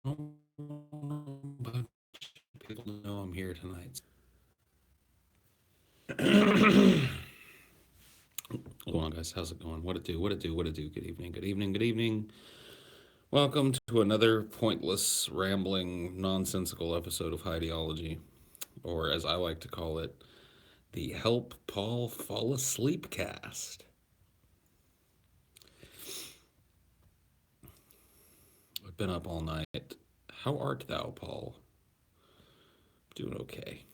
but people know I'm here tonight. What's going on, guys? How's it going? What it do? What it do? What it do? Good evening. Good evening. Good evening. Welcome to another pointless, rambling, nonsensical episode of Highdeology, or as I like to call it, the Help Paul Fall Asleep cast. I've been up all night. How art thou, Paul? I'm doing okay.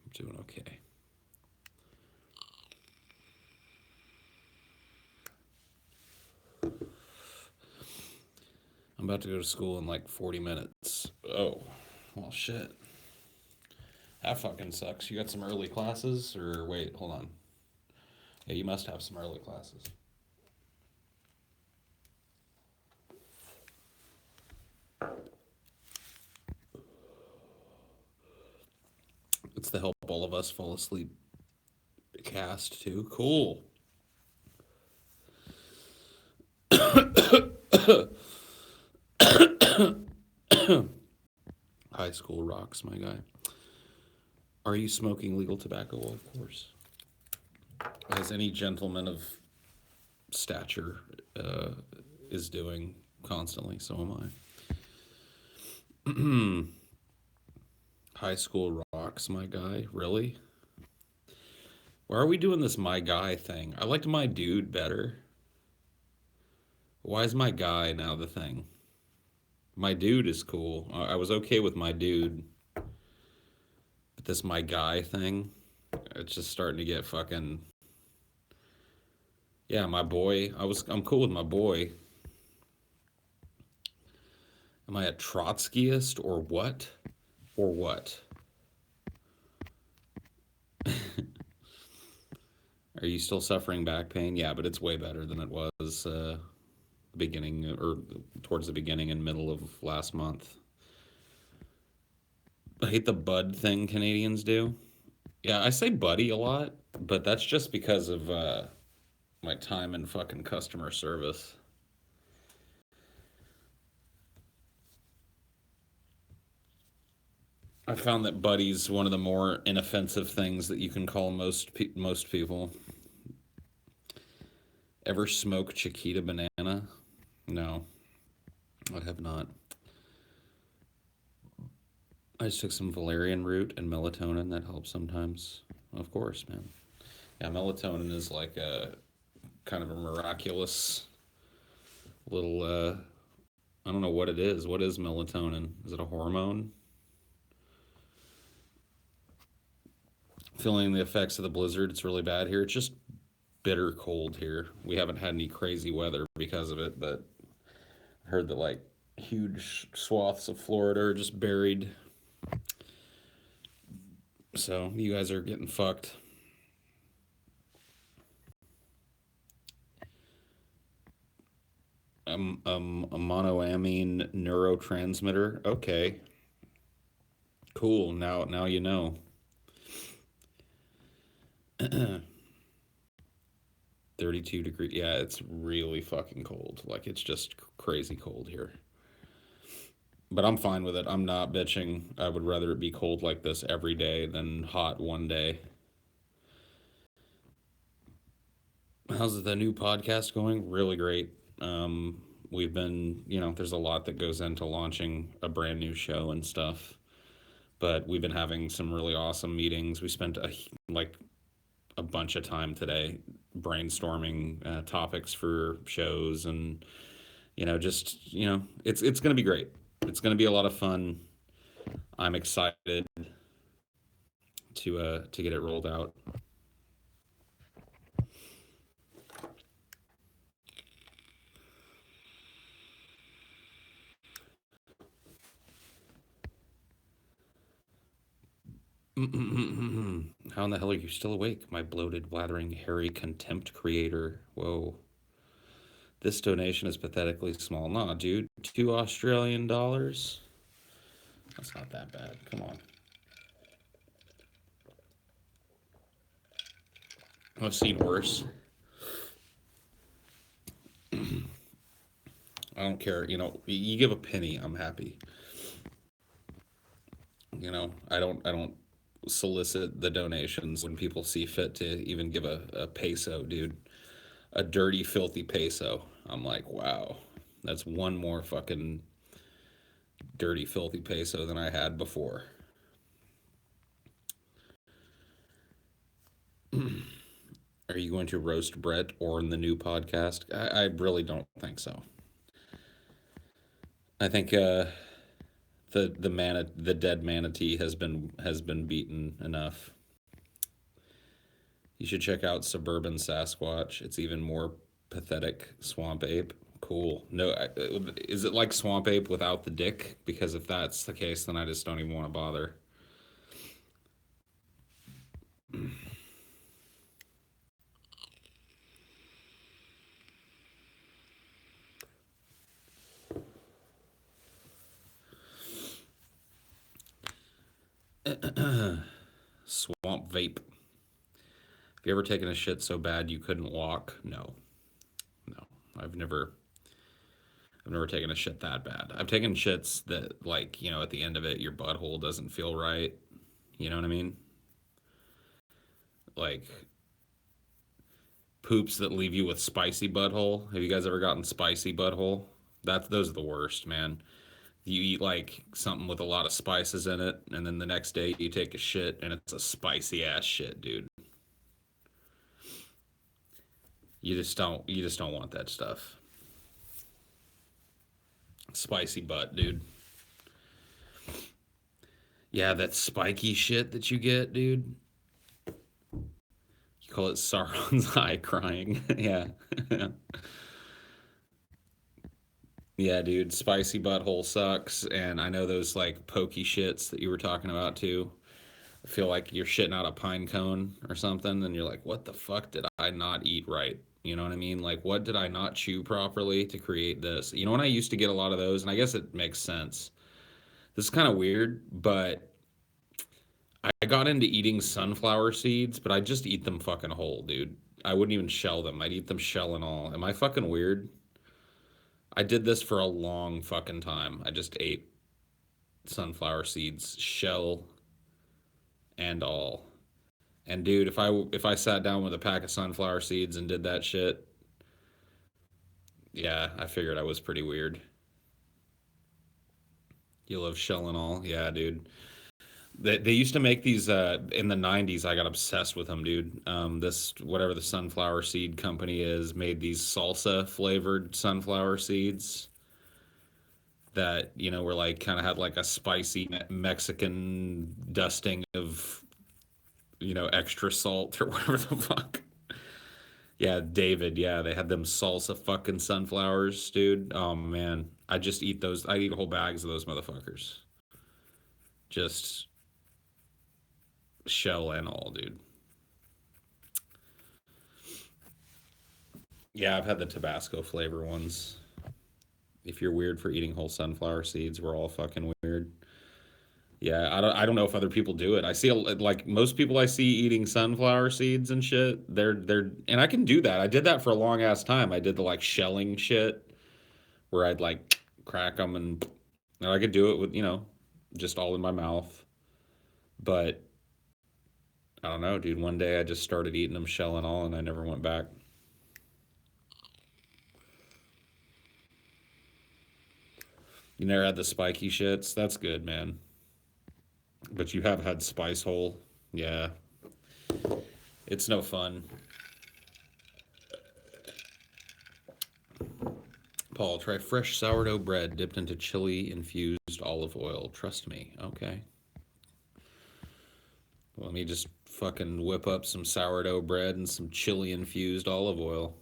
I'm doing okay. I'm about to go to school in like 40 minutes. Oh, well, shit. That fucking sucks. You got some early classes? Or wait, hold on. Yeah, you must have some early classes. It's the Help All of Us Fall Asleep cast, too. Cool. High school rocks, my guy. Are you smoking legal tobacco? Well, of course. As any gentleman of stature is doing constantly, so am I. High school rocks, my guy. Really? Why are we doing this my guy thing? I liked my dude better. Why is my guy now the thing? My dude is cool. I was okay with my dude. But this my guy thing, it's just starting to get fucking. Yeah, my boy. I'm cool with my boy. Am I a Trotskyist or what? Or what? Are you still suffering back pain? Yeah, but it's way better than it was beginning or towards the beginning and middle of last month. I hate the bud thing Canadians do. Yeah, I say buddy a lot, but that's just because of my time in fucking customer service. I found that buddy's one of the more inoffensive things that you can call most people. Ever smoke Chiquita banana? No, I have not. I just took some valerian root and melatonin. That helps sometimes. Of course, man. Yeah, melatonin is like a kind of a miraculous little. I don't know what it is. What is melatonin? Is it a hormone? Feeling the effects of the blizzard. It's really bad here. It's just bitter cold here. We haven't had any crazy weather because of it, but I heard that like huge swaths of Florida are just buried. So you guys are getting fucked. A monoamine neurotransmitter. Okay, cool. Now you know. 32 degree. Yeah, it's really fucking cold. Like it's just crazy cold here. But I'm fine with it. I'm not bitching. I would rather it be cold like this every day than hot one day. How's the new podcast going? Really great. We've been, there's a lot that goes into launching a brand new show and stuff, but we've been having some really awesome meetings. We spent like a bunch of time today brainstorming topics for shows, and it's going to be great. It's going to be a lot of fun. I'm excited to get it rolled out. How in the hell are you still awake, my bloated, blathering, hairy contempt creator? Whoa. This donation is pathetically small. Nah, dude. $2 Australian? That's not that bad. Come on. I've seen worse. I don't care. You give a penny, I'm happy. I don't solicit the donations when people see fit to even give a peso, dude. A dirty, filthy peso. I'm like, wow, that's one more fucking dirty, filthy peso than I had before. Are you going to roast Brett or in the new podcast? I really don't think so. I think the dead manatee has been beaten enough. You should check out Suburban Sasquatch. It's even more pathetic. Swamp Ape. Cool. No, is it like Swamp Ape without the dick? Because if that's the case, then I just don't even want to bother. Swamp Vape. Have you ever taken a shit so bad you couldn't walk? No, no. I've never. I've never taken a shit that bad. I've taken shits that, like, at the end of it, your butthole doesn't feel right. You know what I mean? Like poops that leave you with spicy butthole. Have you guys ever gotten spicy butthole? Those are the worst, man. You eat like something with a lot of spices in it, and then the next day you take a shit and it's a spicy ass shit, dude. You just don't want that stuff. Spicy butt, dude. Yeah, that spiky shit that you get, dude. You call it Sauron's eye crying. Yeah. Yeah, dude, spicy butthole sucks, and I know those like pokey shits that you were talking about too. I feel like you're shitting out a pine cone or something, and you're like, what the fuck did I not eat right? You know what I mean? Like, what did I not chew properly to create this? When I used to get a lot of those, and I guess it makes sense. This is kind of weird, but I got into eating sunflower seeds, but I just eat them fucking whole, dude. I wouldn't even shell them. I'd eat them shell and all. Am I fucking weird? I did this for a long fucking time. I just ate sunflower seeds, shell and all. And dude, if I sat down with a pack of sunflower seeds and did that shit, yeah, I figured I was pretty weird. You love shell and all, yeah, dude. They used to make these in the '90s. I got obsessed with them, dude. This whatever the sunflower seed company is made these salsa flavored sunflower seeds that were like kind of had like a spicy Mexican dusting of extra salt or whatever the fuck. Yeah, David. Yeah, they had them salsa fucking sunflowers, dude. Oh man, I just eat those. I eat whole bags of those motherfuckers. Just shell and all, dude. Yeah, I've had the Tabasco flavor ones. If you're weird for eating whole sunflower seeds, we're all fucking weird. Yeah, I don't know if other people do it. I see like most people I see eating sunflower seeds and shit. They're and I can do that. I did that for a long ass time. I did the like shelling shit where I'd like crack them and I could do it with just all in my mouth. But I don't know, dude. One day I just started eating them shell and all, and I never went back. You never had the spiky shits. That's good, man. But you have had spice hole. Yeah, it's no fun. Paul, try fresh sourdough bread dipped into chili infused olive oil. Trust me. Okay. Let me just fucking whip up some sourdough bread and some chili infused olive oil.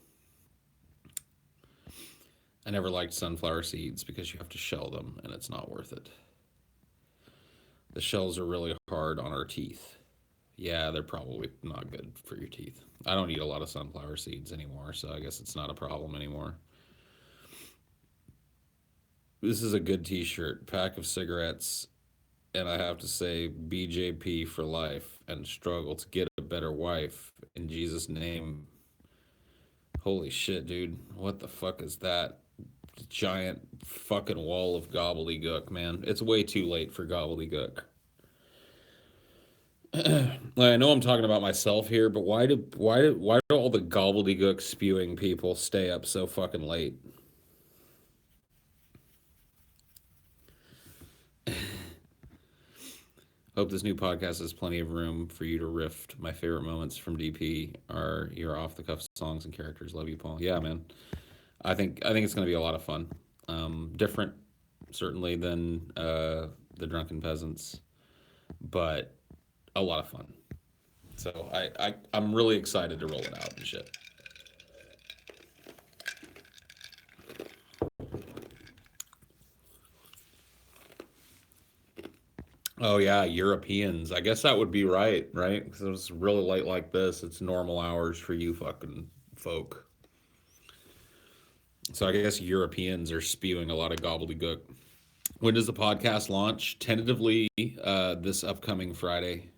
I never liked sunflower seeds because you have to shell them and it's not worth it. The shells are really hard on our teeth. Yeah, they're probably not good for your teeth. I don't eat a lot of sunflower seeds anymore, so I guess it's not a problem anymore. This is a good t shirt. Pack of cigarettes, and I have to say BJP for life and struggle to get a better wife. In Jesus' name. Holy shit, dude. What the fuck is that? giant fucking wall of gobbledygook, man. It's way too late for gobbledygook. I know I'm talking about myself here, but why do all the gobbledygook spewing people stay up so fucking late? Hope this new podcast has plenty of room for you to riff. My favorite moments from DP are your off the cuff songs and characters. Love you, Paul. Yeah, man. I think it's going to be a lot of fun. Different, certainly, than the Drunken Peasants, but a lot of fun. So I'm really excited to roll it out and shit. Oh yeah, Europeans. I guess that would be right, right? Because it was really late like this. It's normal hours for you fucking folk. So I guess Europeans are spewing a lot of gobbledygook. When does the podcast launch? Tentatively, this upcoming Friday.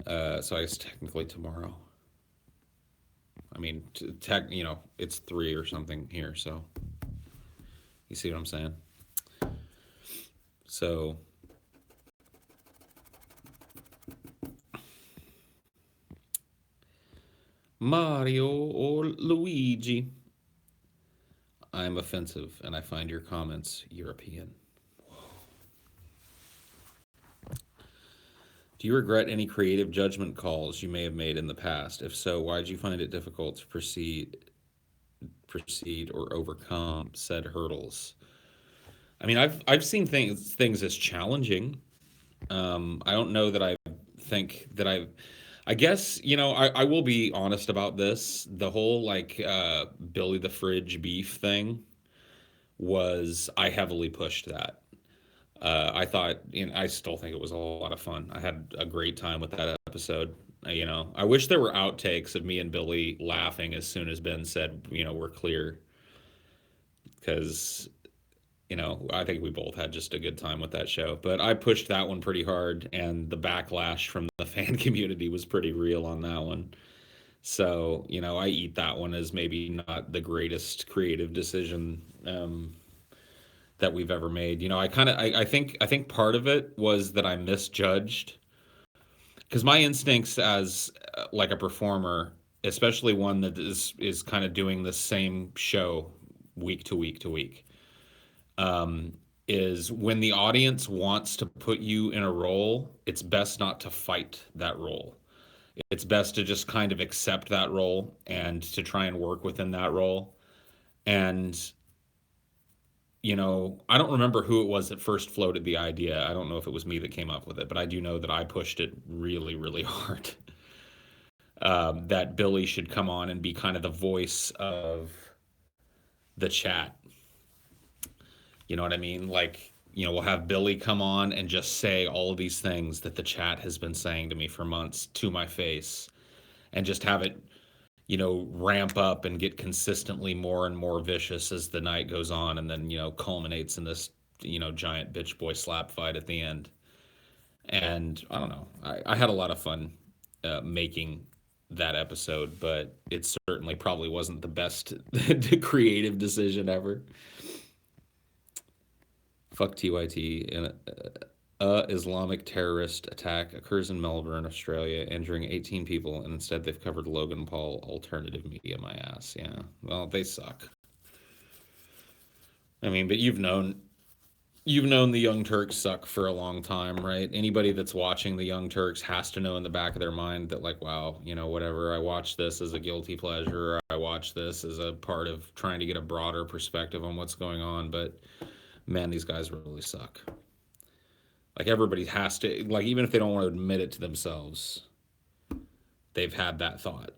So I guess technically tomorrow. I mean, it's 3 or something here. So you see what I'm saying? So Mario or Luigi? I'm offensive, and I find your comments European. Do you regret any creative judgment calls you may have made in the past? If so, why did you find it difficult to proceed or overcome said hurdles? I mean, I've seen things as challenging. I don't know that I think that I guess, I will be honest about this. The whole like Billy the Fridge beef thing was I heavily pushed that. I thought, I still think it was a lot of fun. I had a great time with that episode. I wish there were outtakes of me and Billy laughing as soon as Ben said, we're clear, because I think we both had just a good time with that show. But I pushed that one pretty hard, and the backlash from the fan community was pretty real on that one. So, I eat that one as maybe not the greatest creative decision that we've ever made. I think part of it was that I misjudged, because my instincts as like a performer, especially one that is kind of doing the same show week to week to week, is when the audience wants to put you in a role, it's best not to fight that role. It's best to just kind of accept that role and to try and work within that role. And I don't remember who it was that first floated the idea. I don't know if it was me that came up with it, but I do know that I pushed it really, really hard. That Billy should come on and be kind of the voice of the chat. You know what I mean? Like, we'll have Billy come on and just say all of these things that the chat has been saying to me for months to my face, and just have it, ramp up and get consistently more and more vicious as the night goes on, and then, culminates in this, giant bitch boy slap fight at the end. And I don't know. I had a lot of fun making that episode, but it certainly probably wasn't the best creative decision ever. Fuck TYT. And a Islamic terrorist attack occurs in Melbourne, Australia, injuring 18 people, and instead they've covered Logan Paul alternative media my ass. Yeah, well, they suck. I mean, but you've known the Young Turks suck for a long time, right? Anybody that's watching the Young Turks has to know in the back of their mind that, like, wow, whatever, I watch this as a guilty pleasure, or I watch this as a part of trying to get a broader perspective on what's going on, but man, these guys really suck. Like, everybody has to, like, even if they don't want to admit it to themselves, they've had that thought.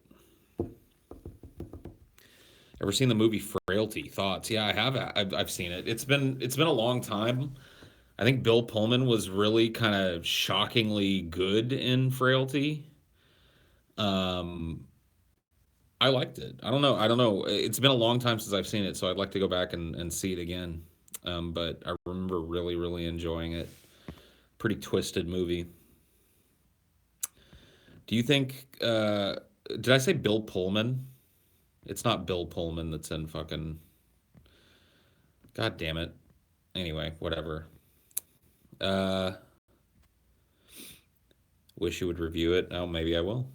Ever seen the movie Frailty? Thoughts? Yeah, I have. I've seen it. It's been a long time. I think Bill Pullman was really kind of shockingly good in Frailty. Um, I liked it. I don't know. I don't know. It's been a long time since I've seen it, so I'd like to go back and see it again. But I remember really, really enjoying it. Pretty twisted movie. Do you think? Did I say Bill Pullman? It's not Bill Pullman that's in fucking God damn it. Anyway, whatever. Uh, wish you would review it. Oh, maybe I will.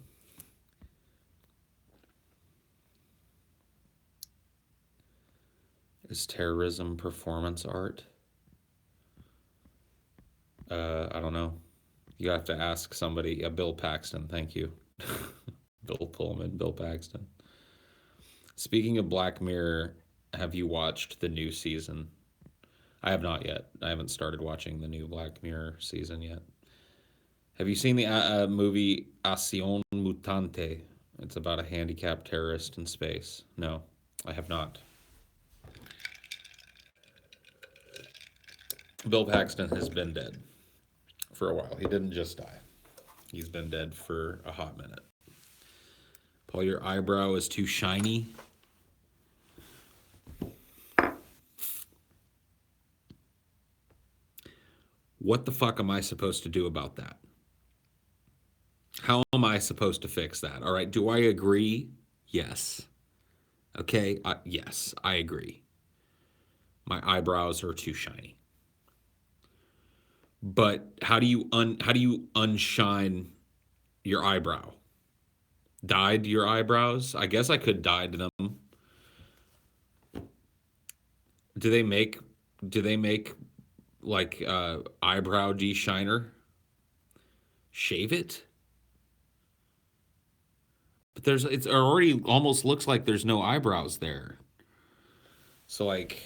Is terrorism performance art? I don't know. You have to ask somebody. Bill Paxton, thank you. Bill Pullman, Bill Paxton. Speaking of Black Mirror, have you watched the new season? I have not yet. I haven't started watching the new Black Mirror season yet. Have you seen the movie Acción Mutante? It's about a handicapped terrorist in space. No, I have not. Bill Paxton has been dead for a while. He didn't just die. He's been dead for a hot minute. Paul, your eyebrow is too shiny. What the fuck am I supposed to do about that? How am I supposed to fix that? All right, do I agree? Yes. Okay, yes, I agree. My eyebrows are too shiny. But how do you unshine your eyebrow? Dyed your eyebrows? I guess I could dye them. Do they make like eyebrow de-shiner? Shave it? But it already almost looks like there's no eyebrows there. So like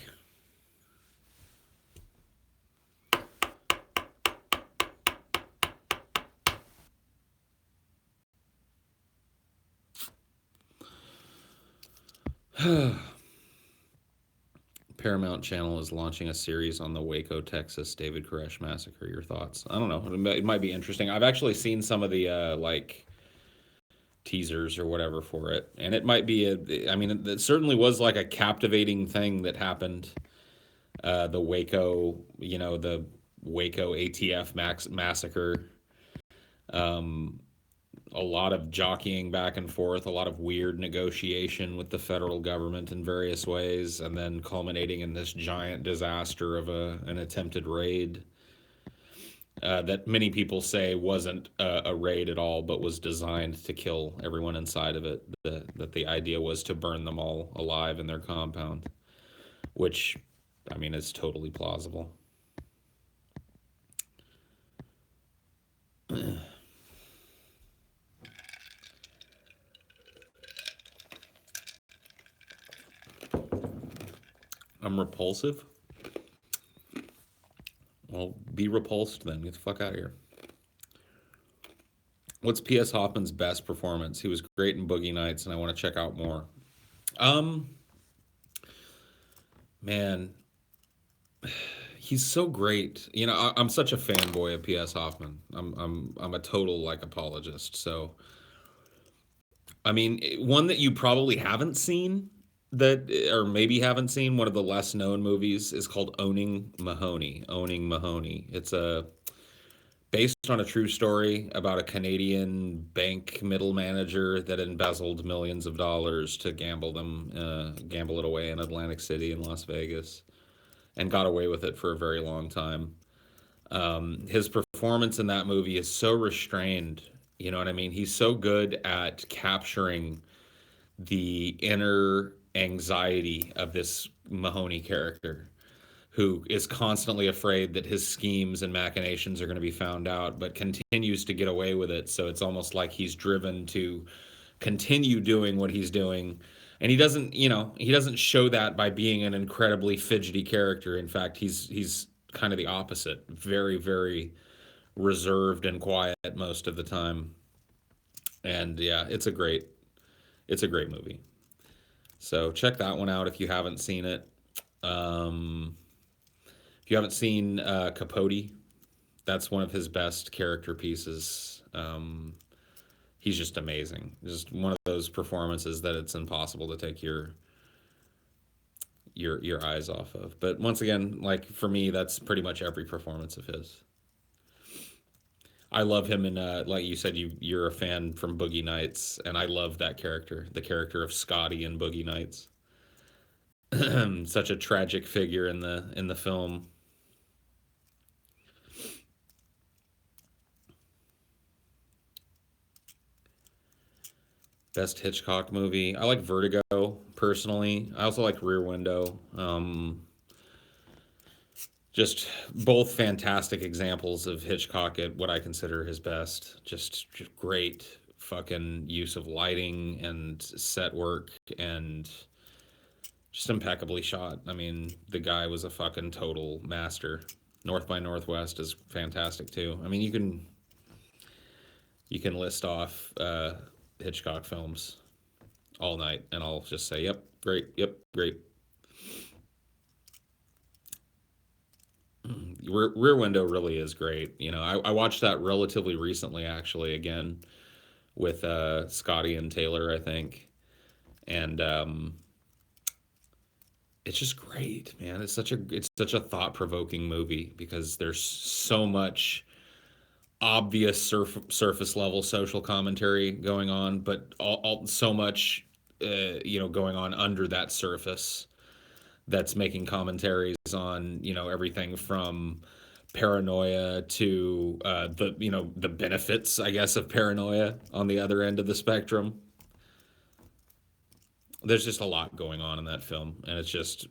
Paramount Channel is launching a series on the Waco, Texas David Koresh massacre. Your thoughts? I don't know. It might be interesting. I've actually seen some of the like teasers or whatever for it, and it might be a. I mean, it certainly was like a captivating thing that happened. The Waco, the Waco ATF massacre. Um, a lot of jockeying back and forth, a lot of weird negotiation with the federal government in various ways, and then culminating in this giant disaster of an attempted raid that many people say wasn't a raid at all, but was designed to kill everyone inside of it. That the idea was to burn them all alive in their compound, which, I mean, is totally plausible. I'm repulsive. Well, be repulsed then. Get the fuck out of here. What's P.S. Hoffman's best performance? He was great in Boogie Nights, and I want to check out more. Um, man, he's so great. I'm such a fanboy of P.S. Hoffman. I'm a total like apologist. So, I mean, one that you probably haven't seen that, or maybe haven't seen, one of the less known movies is called Owning Mahoney. Owning Mahoney. It's based on a true story about a Canadian bank middle manager that embezzled millions of dollars to gamble it away in Atlantic City and Las Vegas, and got away with it for a very long time. His performance in that movie is so restrained. You know what I mean? He's so good at capturing the inner anxiety of this Mahoney character, who is constantly afraid that his schemes and machinations are going to be found out, but continues to get away with it. So it's almost like he's driven to continue doing what he's doing. And he doesn't show that by being an incredibly fidgety character. In fact, he's kind of the opposite. Very, very reserved and quiet most of the time. And yeah, it's a great movie. So check that one out if you haven't seen it. If you haven't seen Capote, that's one of his best character pieces. He's just amazing. Just one of those performances that it's impossible to take your eyes off of. But once again, like for me, that's pretty much every performance of his. I love him in like you said, you're a fan from Boogie Nights, and I love that character, the character of Scotty in Boogie Nights. Such a tragic figure in the film. Best Hitchcock movie. I like Vertigo personally. I also like Rear Window. Just both fantastic examples of Hitchcock at what I consider his best. Just great fucking use of lighting and set work and just impeccably shot. I mean, the guy was a fucking total master. North by Northwest is fantastic too. I mean, you can list off Hitchcock films all night, and I'll just say, "Yep, great. Yep, great." Rear Window really is great. I watched that relatively recently, actually, again with Scotty and Taylor, I think, and it's just great, man. It's such a thought provoking movie because there's so much obvious surface level social commentary going on, but so much going on under that surface that's making commentaries on everything from paranoia to the benefits, I guess, of paranoia on the other end of the spectrum. There's just a lot going on in that film, and it's just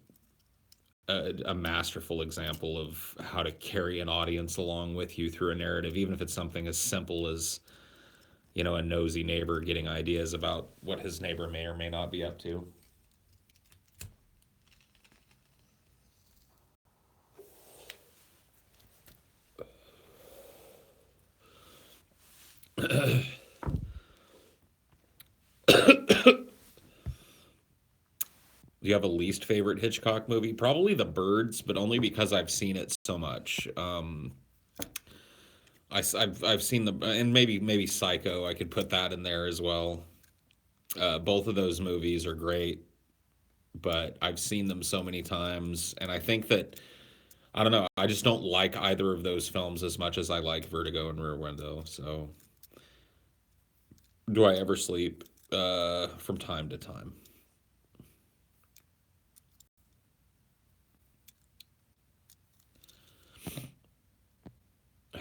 a masterful example of how to carry an audience along with you through a narrative, even if it's something as simple as a nosy neighbor getting ideas about what his neighbor may or may not be up to. Do you have a least favorite Hitchcock movie? Probably The Birds, but only because I've seen it so much. I've seen and maybe Psycho. I could put that in there as well. Both of those movies are great, but I've seen them so many times, and I think that I don't know. I just don't like either of those films as much as I like Vertigo and Rear Window. So, do I ever sleep? From time to time.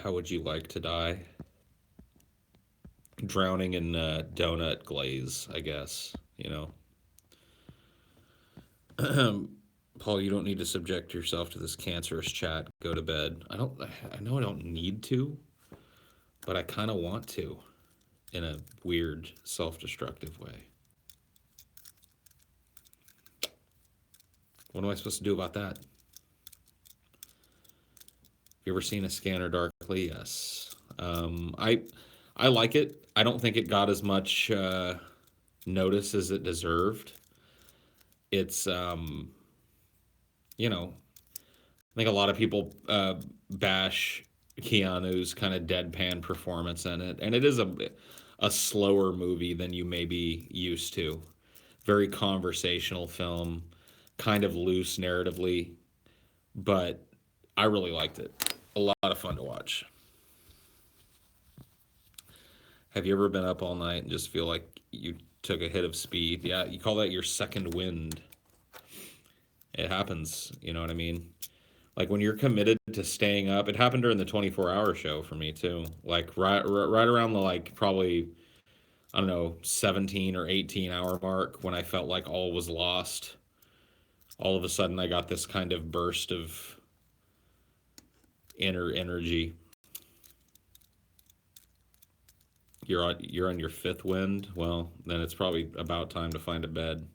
How would you like to die? Drowning in donut glaze, I guess. Paul, you don't need to subject yourself to this cancerous chat. Go to bed. I don't. I know I don't need to, but I kind of want to, in a weird, self-destructive way. What am I supposed to do about that? You ever seen A Scanner Darkly? Yes. I like it. I don't think it got as much notice as it deserved. It's I think a lot of people bash Keanu's kind of deadpan performance in it, and it is a slower movie than you may be used to. Very conversational film, kind of loose narratively, but I really liked it. A lot of fun to watch. Have you ever been up all night and just feel like you took a hit of speed? Yeah, you call that your second wind. It happens, you know what I mean? Like when you're committed to staying up, it happened during the 24-hour show for me too. Like right around the like probably I don't know 17 or 18-hour mark when I felt like all was lost. All of a sudden I got this kind of burst of inner energy. You're on your fifth wind. Well, then it's probably about time to find a bed.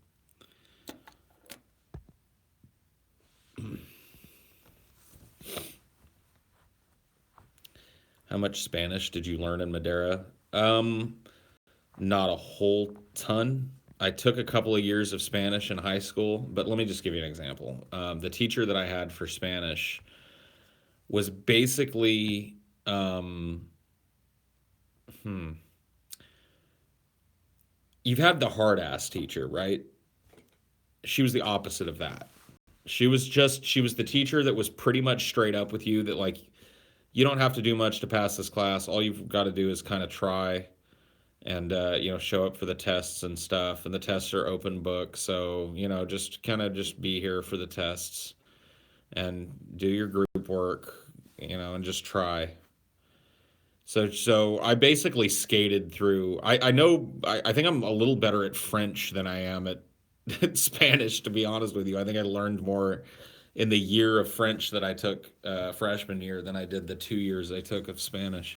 How much Spanish did you learn in Madeira? Not a whole ton. I took a couple of years of Spanish in high school, but let me just give you an example. The teacher that I had for Spanish was basically, hmm, you've had the hard ass teacher, right? She was the opposite of that. She was the teacher that was pretty much straight up with you that like you don't have to do much to pass this class. All you've got to do is kind of try. and show up for the tests and stuff. And the tests are open book, so just kind of just be here for the tests and do your group work, and just try. So I basically skated through. I know I think I'm a little better at French than I am at Spanish, to be honest with you. I think I learned more in the year of French that I took freshman year than I did the 2 years I took of Spanish.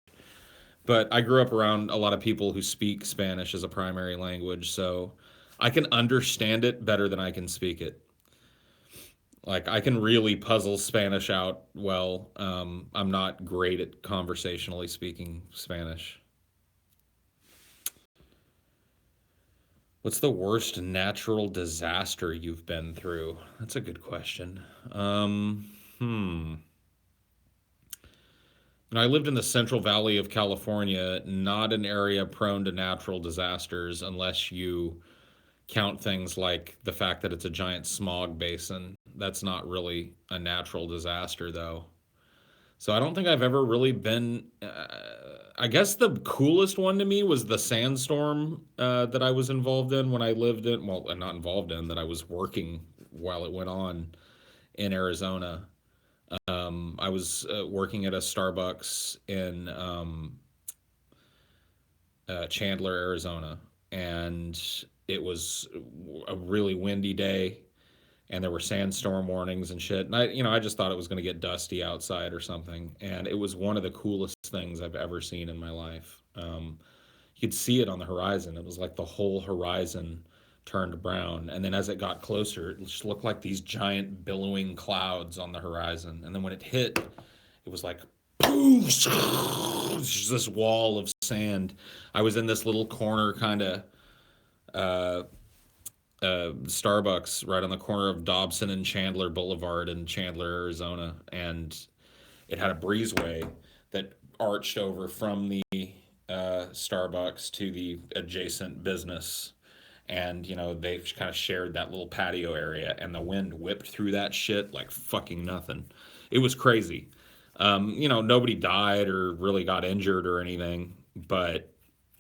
But I grew up around a lot of people who speak Spanish as a primary language, so I can understand it better than I can speak it. Like I can really puzzle Spanish out well. I'm not great at conversationally speaking Spanish. What's the worst natural disaster you've been through? That's a good question. Hmm. I lived in the Central Valley of California, not an area prone to natural disasters unless you count things like the fact that it's a giant smog basin. That's not really a natural disaster, though. So I don't think I've ever really been. I guess the coolest one to me was the sandstorm that I was involved in when I lived in. Well, not involved in, that I was working while it went on in Arizona. I was working at a Starbucks in Chandler, Arizona, and it was a really windy day, and there were sandstorm warnings and shit. And I just thought it was going to get dusty outside or something. And it was one of the coolest things I've ever seen in my life. You could see it on the horizon. It was like the whole horizon turned brown. And then as it got closer, it just looked like these giant billowing clouds on the horizon. And then when it hit, it was like, boom, just this wall of sand. I was in this little corner kind of uh, Starbucks right on the corner of Dobson and Chandler Boulevard in Chandler, Arizona, and it had a breezeway that arched over from the Starbucks to the adjacent business. And they kind of shared that little patio area, and the wind whipped through that shit like fucking nothing. It was crazy. Nobody died or really got injured or anything, but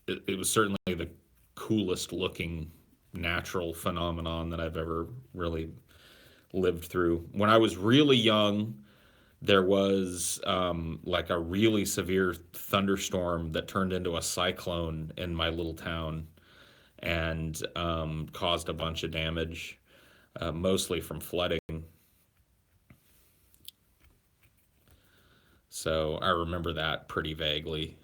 it was certainly the coolest looking natural phenomenon that I've ever really lived through. When I was really young, there was like a really severe thunderstorm that turned into a cyclone in my little town and caused a bunch of damage, mostly from flooding. So I remember that pretty vaguely.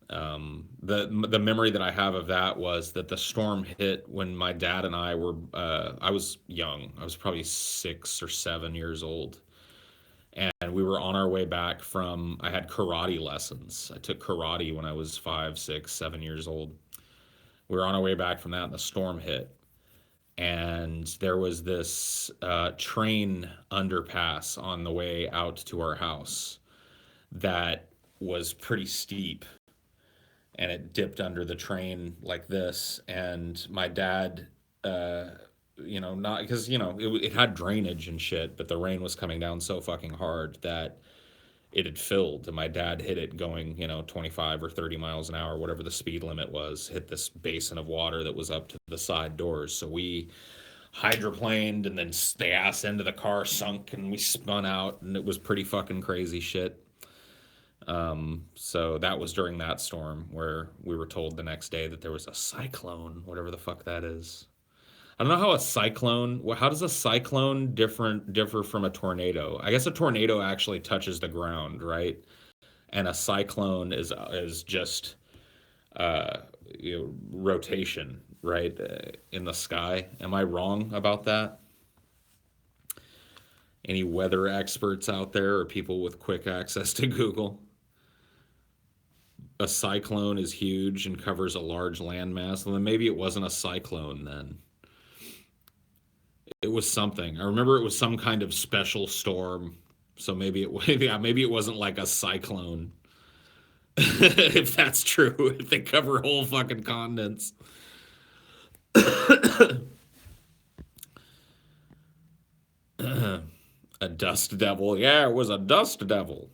The memory that I have of that was that the storm hit when my dad and I were. I was young. I was probably 6 or 7 years old, and we were on our way back from. I had karate lessons. I took karate when I was 5, 6, 7 years old. We were on our way back from that, and the storm hit. And there was this train underpass on the way out to our house that was pretty steep, and it dipped under the train like this. And my dad, not because it had drainage and shit, but the rain was coming down so fucking hard that it had filled, and my dad hit it going 25 or 30 miles an hour, whatever the speed limit was, hit this basin of water that was up to the side doors. So we hydroplaned, and then the ass end of the car sunk, and we spun out, and it was pretty fucking crazy shit. So that was during that storm where we were told the next day that there was a cyclone, whatever the fuck that is. I don't know how a cyclone. How does a cyclone differ from a tornado? I guess a tornado actually touches the ground, right? And a cyclone is just uh, rotation, right, in the sky. Am I wrong about that? Any weather experts out there or people with quick access to Google? A cyclone is huge and covers a large landmass. Well, then maybe it wasn't a cyclone then. It was something. I remember it was some kind of special storm. So maybe it wasn't like a cyclone. If that's true, if they cover whole fucking continents. A dust devil. Yeah, it was a dust devil.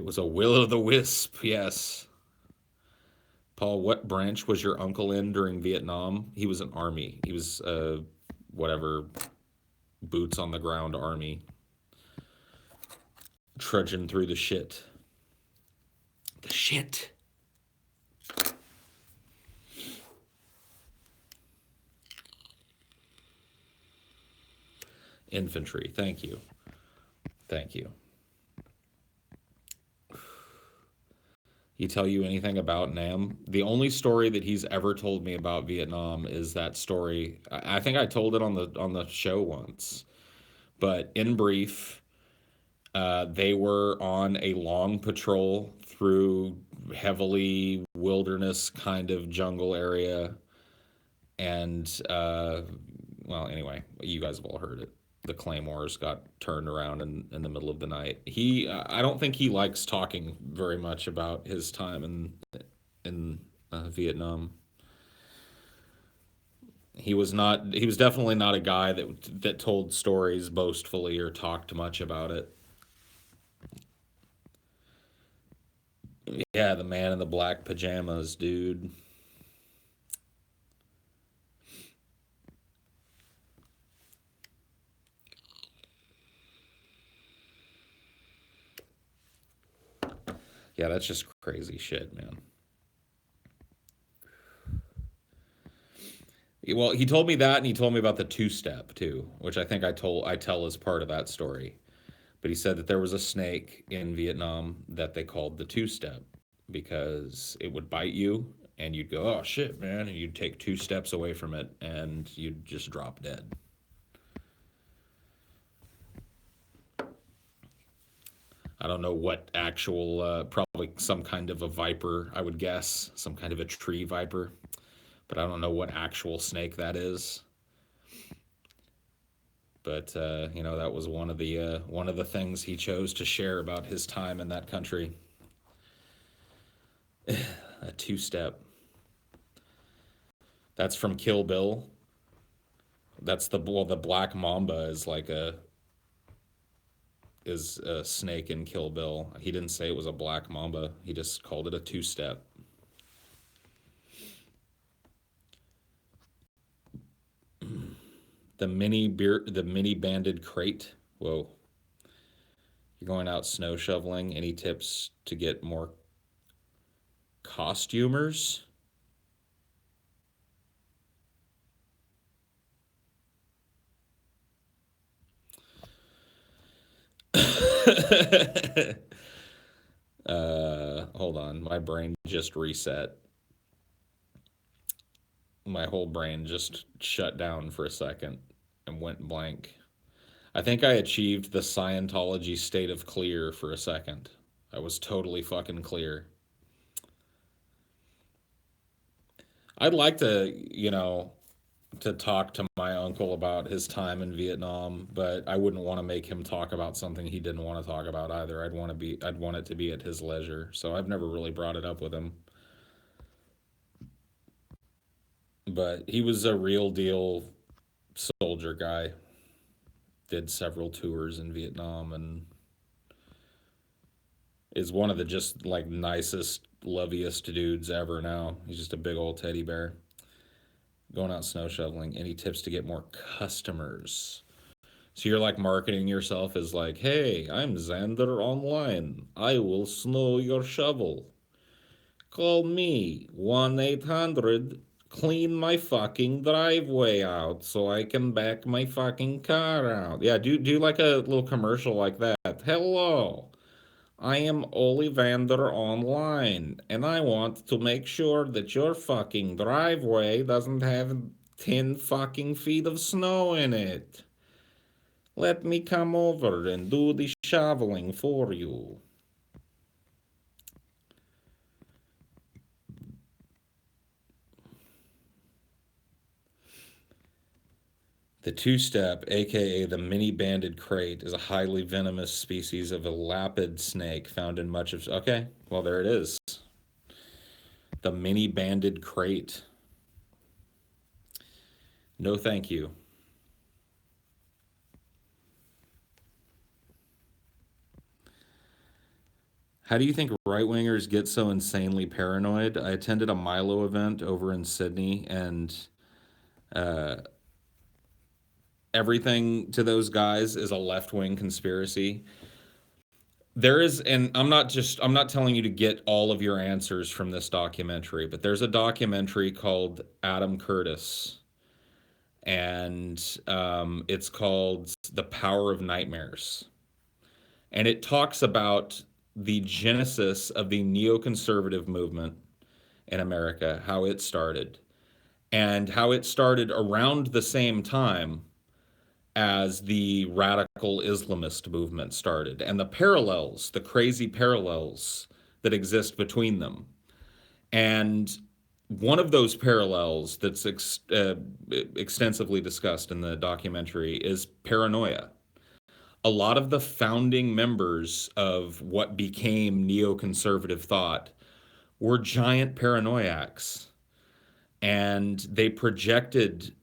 was a will o' the wisp, yes. Paul, what branch was your uncle in during Vietnam? He was an army. He was whatever, boots on the ground army, trudging through the shit. The shit. Infantry. Thank you. Thank you. He tell you anything about Nam? The only story that he's ever told me about Vietnam is that story. I think I told it on the show once. But in brief, they were on a long patrol through heavily wilderness kind of jungle area, and well, anyway, you guys have all heard it. The claymores got turned around in the middle of the night. I don't think he likes talking very much about his time in Vietnam. He was not. He was definitely not a guy that told stories boastfully or talked much about it. Yeah, the man in the black pajamas, dude. Yeah, that's just crazy shit, man. Well, he told me that, and he told me about the two step too, which I tell as part of that story. But he said that there was a snake in Vietnam that they called the two step because it would bite you, and you'd go, "Oh shit, man," and you'd take two steps away from it, and you'd just drop dead. I don't know what actual, probably some kind of a viper, I would guess, some kind of a tree viper, but I don't know what actual snake that is. But that was one of the things he chose to share about his time in that country. A two step. That's from Kill Bill. The black mamba is a snake in Kill Bill. He didn't say it was a black mamba. He just called it a two step. The mini banded crate. Whoa. You're going out snow shoveling. Any tips to get more costumers? Hold on. My brain just reset. My whole brain just shut down for a second and went blank. I think I achieved the Scientology state of clear for a second. I was totally fucking clear. I'd like to talk to my uncle about his time in Vietnam, but I wouldn't want to make him talk about something he didn't want to talk about either. I'd want it to be at his leisure. So I've never really brought it up with him. But he was a real deal soldier guy. Did several tours in Vietnam and is one of the just like nicest, loviest dudes ever now. He's just a big old teddy bear. Going out snow shoveling. Any tips to get more customers? So you're like marketing yourself as like, hey, I'm Xander Online. I will snow your shovel. Call me 1-800 clean my fucking driveway out so I can back my fucking car out. Yeah, do like a little commercial like that. Hello. I am Ollivander Online, and I want to make sure that your fucking driveway doesn't have 10 fucking feet of snow in it. Let me come over and do the shoveling for you. The two-step, aka the mini-banded crate, is a highly venomous species of a lapid snake found in much of... Okay, well, there it is. The mini-banded crate. No thank you. How do you think right wingers get so insanely paranoid? I attended a Milo event over in Sydney, and uh, everything to those guys is a left wing conspiracy. There is, and I'm not telling you to get all of your answers from this documentary, but there's a documentary called Adam Curtis, and it's called The Power of Nightmares. And it talks about the genesis of the neoconservative movement in America, how it started, and how it started around the same time as the radical Islamist movement started, and the parallels, the crazy parallels that exist between them. And one of those parallels that's extensively discussed in the documentary is paranoia. A lot of the founding members of what became neoconservative thought were giant paranoiacs, and they projected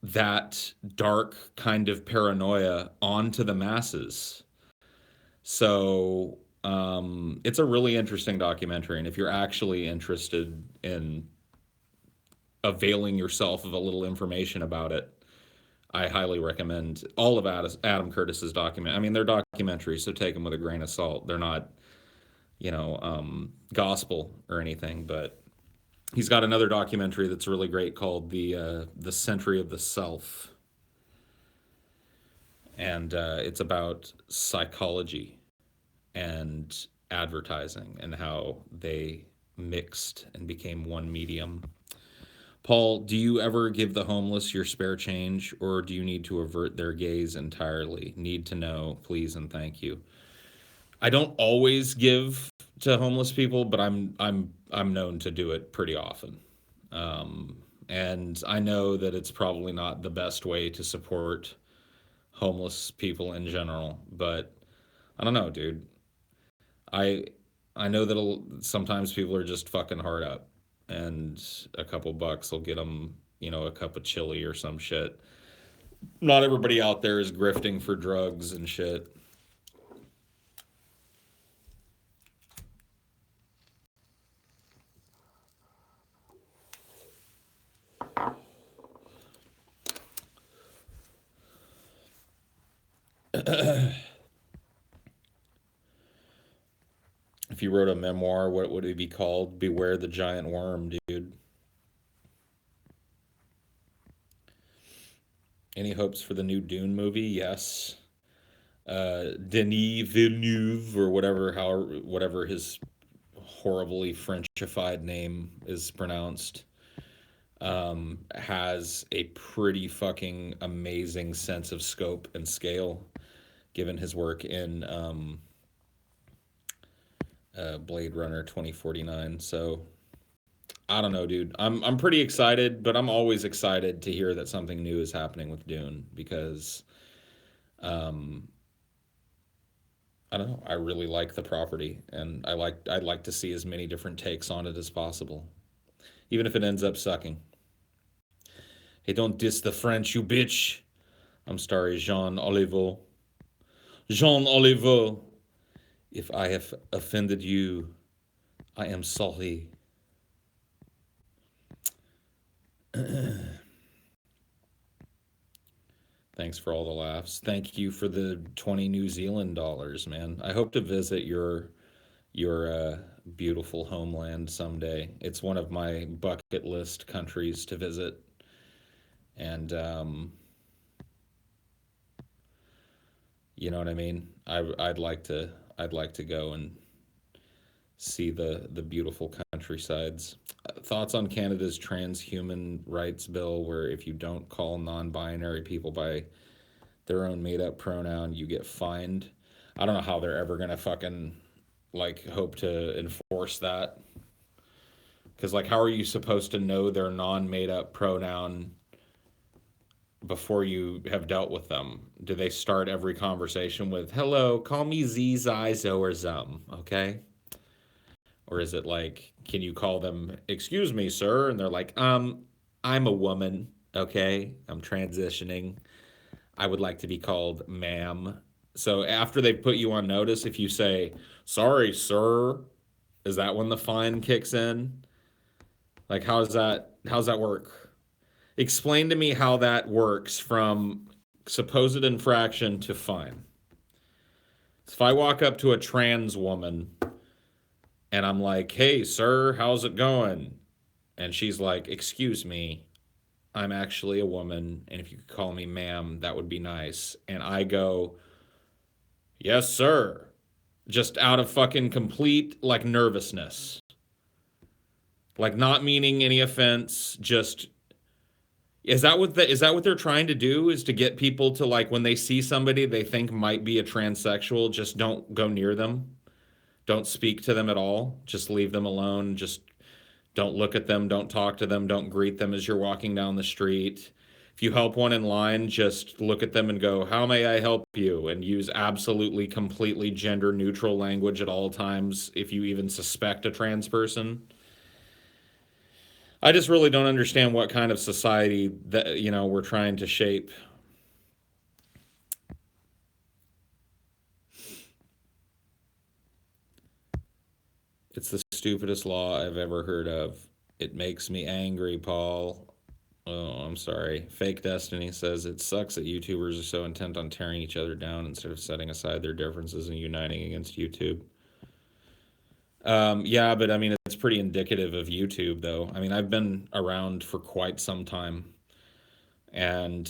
that dark kind of paranoia onto the masses. So it's a really interesting documentary, and if you're actually interested in availing yourself of a little information about it, I highly recommend all of Adam Curtis's document. I mean, they're documentaries, so take them with a grain of salt. They're not, gospel or anything, but he's got another documentary that's really great called the Century of the Self, and it's about psychology and advertising and how they mixed and became one medium. Paul, do you ever give the homeless your spare change, or do you need to avert their gaze entirely? Need to know, please and thank you. I don't always give to homeless people, but I'm known to do it pretty often. And I know that it's probably not the best way to support homeless people in general, but I don't know, dude. I I know that sometimes people are just fucking hard up, and a couple bucks will get them, a cup of chili or some shit. Not everybody out there is grifting for drugs and shit. If you wrote a memoir, what would it be called? Beware the Giant Worm, dude. Any hopes for the new Dune movie? Yes. Denis Villeneuve, or whatever his horribly Frenchified name is pronounced, has a pretty fucking amazing sense of scope and scale, given his work in Blade Runner 2049. So I don't know, dude. I'm pretty excited, but I'm always excited to hear that something new is happening with Dune because um, I don't know. I really like the property, and I'd like to see as many different takes on it as possible, even if it ends up sucking. Hey, don't diss the French, you bitch. I'm sorry, Jean Olivo. Jean Olivo. If I have offended you, I am sorry. Thanks for all the laughs. Thank you for the 20 New Zealand dollars, man. I hope to visit your beautiful homeland someday. It's one of my bucket list countries to visit, and you know what I mean. I'd like to go and see the beautiful countrysides. Thoughts on Canada's transhuman rights bill, where if you don't call non-binary people by their own made-up pronoun, you get fined. I don't know how they're ever gonna fucking like hope to enforce that. Because like, how are you supposed to know their non-made up pronoun before you have dealt with them? Do they start every conversation with "Hello, call me Z, Zai, Zo, or Zum"? Okay, or is it like, can you call them "Excuse me, sir"? And they're like, I'm a woman. Okay, I'm transitioning. I would like to be called ma'am, So after they put you on notice, if you say, sorry, sir, is that when the fine kicks in? Like, how's that work? Explain to me how that works from supposed infraction to fine. So if I walk up to a trans woman and I'm like, hey, sir, how's it going? And she's like, excuse me, I'm actually a woman. And if you could call me ma'am, that would be nice. And I go, yes, sir. Just out of fucking complete like nervousness. Like not meaning any offense, just is that what they're trying to do is to get people to like when they see somebody they think might be a transsexual, just don't go near them. Don't speak to them at all. Just leave them alone. Just don't look at them, don't talk to them, don't greet them as you're walking down the street. If you help one in line, just look at them and go, how may I help you? And use absolutely, completely gender neutral language at all times if you even suspect a trans person. I just really don't understand what kind of society that, we're trying to shape. It's the stupidest law I've ever heard of. It makes me angry, Paul. Oh, I'm sorry. Fake Destiny says it sucks that YouTubers are so intent on tearing each other down instead of setting aside their differences and uniting against YouTube. Yeah, but I mean, it's pretty indicative of YouTube, though. I mean, I've been around for quite some time, and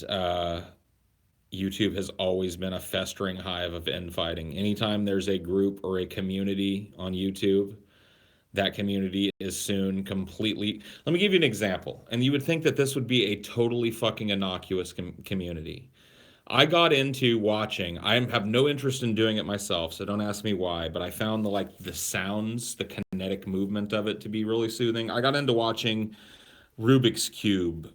YouTube has always been a festering hive of infighting. Anytime there's a group or a community on YouTube, that community is soon completely. Let me give you an example. And you would think that this would be a totally fucking innocuous community. I got into watching. I have no interest in doing it myself, so don't ask me why, but I found the sounds, the kinetic movement of it to be really soothing. I got into watching Rubik's Cube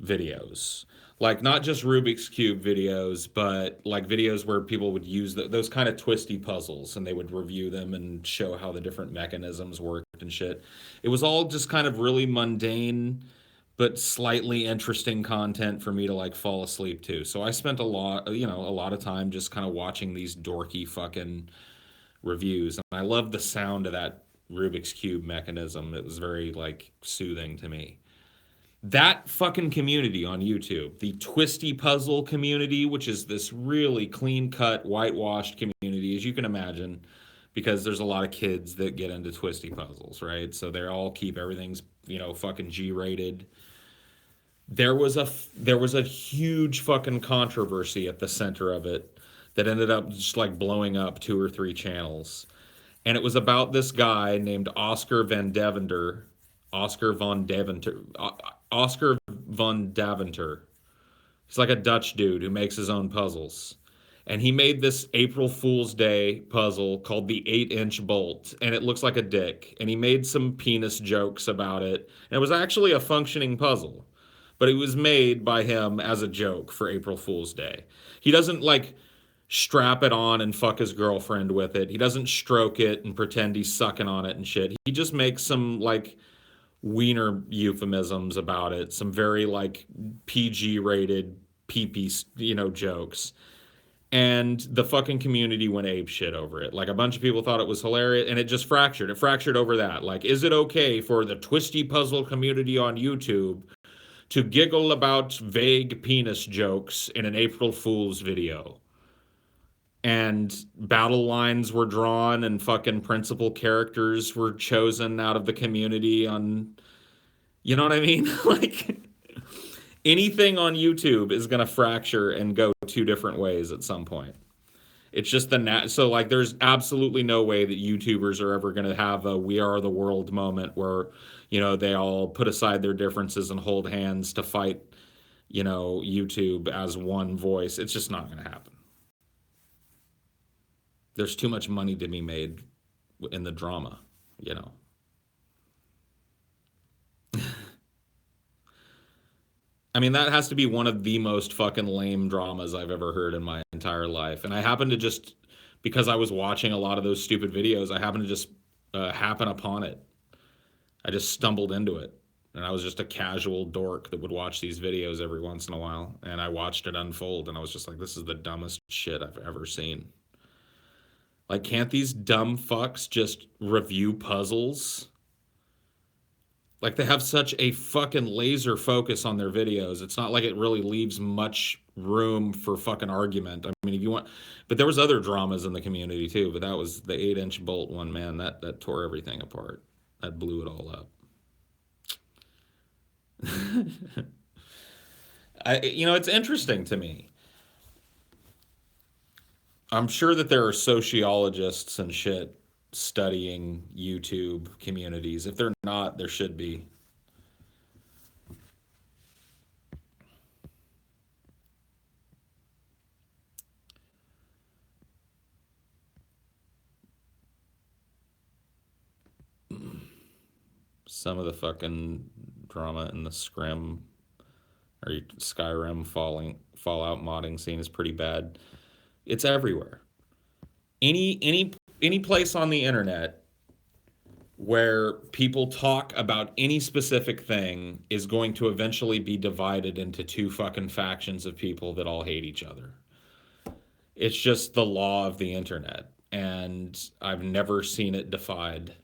videos. Like not just Rubik's Cube videos, but like videos where people would use those kind of twisty puzzles and they would review them and show how the different mechanisms worked and shit. It was all just kind of really mundane but slightly interesting content for me to like fall asleep to. So I spent a lot of time just kind of watching these dorky fucking reviews. And I loved the sound of that Rubik's Cube mechanism. It was very like soothing to me. That fucking community on YouTube, the twisty puzzle community, which is this really clean cut, whitewashed community, as you can imagine, because there's a lot of kids that get into twisty puzzles, right? So they all keep everything's, fucking G rated. There was a huge fucking controversy at the center of it that ended up just like blowing up two or three channels. And it was about this guy named Oscar von Deventer, Oscar von Daventer. He's like a Dutch dude who makes his own puzzles. And he made this April Fool's Day puzzle called the 8-inch bolt, and it looks like a dick. And he made some penis jokes about it. And it was actually a functioning puzzle, but it was made by him as a joke for April Fool's Day. He doesn't like strap it on and fuck his girlfriend with it. He doesn't stroke it and pretend he's sucking on it and shit. He just makes some like wiener euphemisms about it, some very like PG rated pee jokes. And the fucking community went ape shit over it. Like a bunch of people thought it was hilarious and it just fractured. It fractured over that. Like, is it okay for the twisty puzzle community on YouTube to giggle about vague penis jokes in an April Fool's video? And battle lines were drawn and fucking principal characters were chosen out of the community on, you know what I mean? Like anything on YouTube is going to fracture and go two different ways at some point. It's just so like there's absolutely no way that YouTubers are ever going to have a we are the world moment where, they all put aside their differences and hold hands to fight, YouTube as one voice. It's just not going to happen. There's too much money to be made in the drama, I mean, that has to be one of the most fucking lame dramas I've ever heard in my entire life. And I happen to just, because I was watching a lot of those stupid videos, I happened to just happen upon it. I just stumbled into it. And I was just a casual dork that would watch these videos every once in a while. And I watched it unfold and I was just like, this is the dumbest shit I've ever seen. Like, can't these dumb fucks just review puzzles? Like, they have such a fucking laser focus on their videos. It's not like it really leaves much room for fucking argument. I mean, if you want, but there was other dramas in the community too. But that was the 8-inch bolt one, man. That tore everything apart. That blew it all up. It's interesting to me. I'm sure that there are sociologists and shit studying YouTube communities. If they're not, there should be. Some of the fucking drama in the Scrim or Skyrim Fallout modding scene is pretty bad. It's everywhere. Any place on the internet where people talk about any specific thing is going to eventually be divided into two fucking factions of people that all hate each other. It's just the law of the internet, and I've never seen it defied.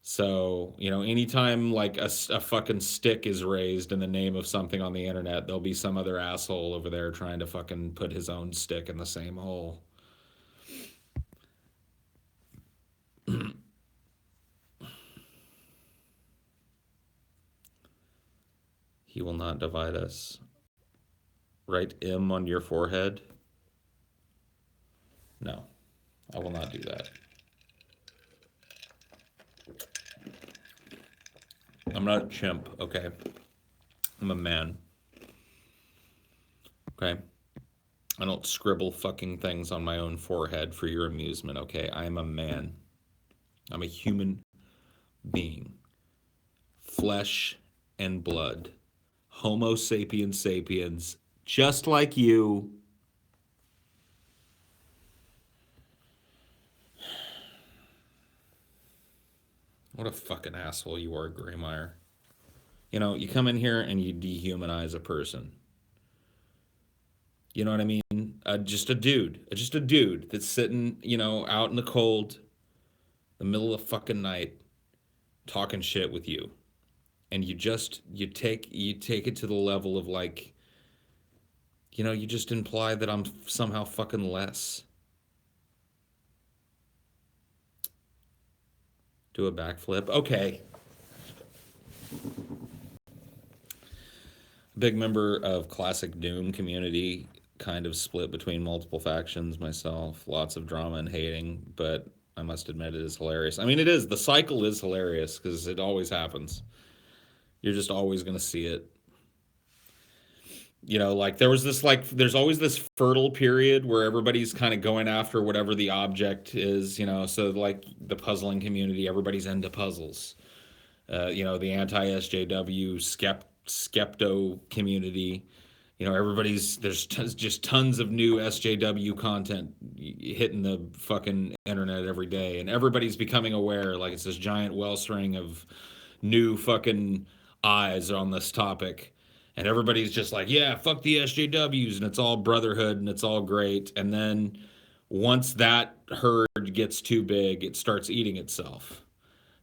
So, anytime like a fucking stick is raised in the name of something on the internet, there'll be some other asshole over there trying to fucking put his own stick in the same hole. He will not divide us. Write M on your forehead. No, I will not do that. I'm not a chimp, okay? I'm a man. Okay? I don't scribble fucking things on my own forehead for your amusement, okay? I am a man. I'm a human being. Flesh and blood. Homo sapiens sapiens. Just like you. What a fucking asshole you are, Graymeyer. You come in here and you dehumanize a person. You know what I mean? Just a dude that's sitting, out in the cold, the middle of fucking night, talking shit with you, and you take it to the level of like, you just imply that I'm somehow fucking less. Do a backflip, okay. Big member of classic Doom community, kind of split between multiple factions myself, lots of drama and hating, but I must admit it is hilarious. I mean, it is. The cycle is hilarious because it always happens. You're just always going to see it. Like there's always this fertile period where everybody's kind of going after whatever the object is, so like the puzzling community, everybody's into puzzles. The anti-SJW skepto community, there's just tons of new SJW content hitting the fucking internet every day, and everybody's becoming aware. Like, it's this giant wellspring of new fucking eyes on this topic, and everybody's just like, yeah, fuck the SJWs, and it's all brotherhood, and it's all great. And then once that herd gets too big, it starts eating itself.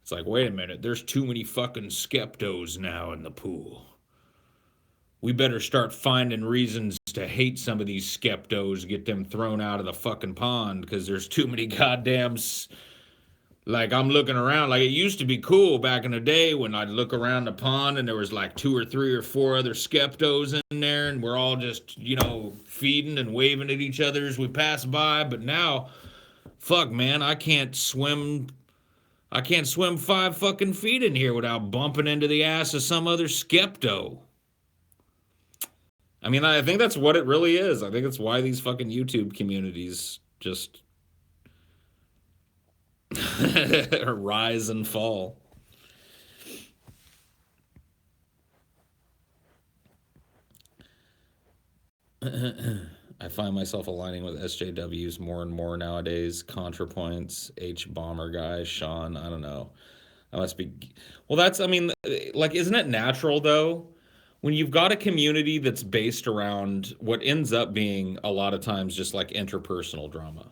It's like, wait a minute, there's too many fucking skeptos now in the pool. We better start finding reasons to hate some of these skeptos, get them thrown out of the fucking pond, because there's too many goddamn. Like, I'm looking around, like, it used to be cool back in the day when I'd look around the pond and there was like 2 or 3 or 4 other skeptos in there, and we're all just, feeding and waving at each other as we pass by. But now, fuck, man, I can't swim 5 fucking feet in here without bumping into the ass of some other skepto. I mean, I think that's what it really is. I think it's why these fucking YouTube communities just rise and fall. I find myself aligning with SJWs more and more nowadays. ContraPoints, H Bomber guy, Sean, I don't know. I must be. Well, that's, I mean, like, isn't it natural though? When you've got a community that's based around what ends up being a lot of times just like interpersonal drama,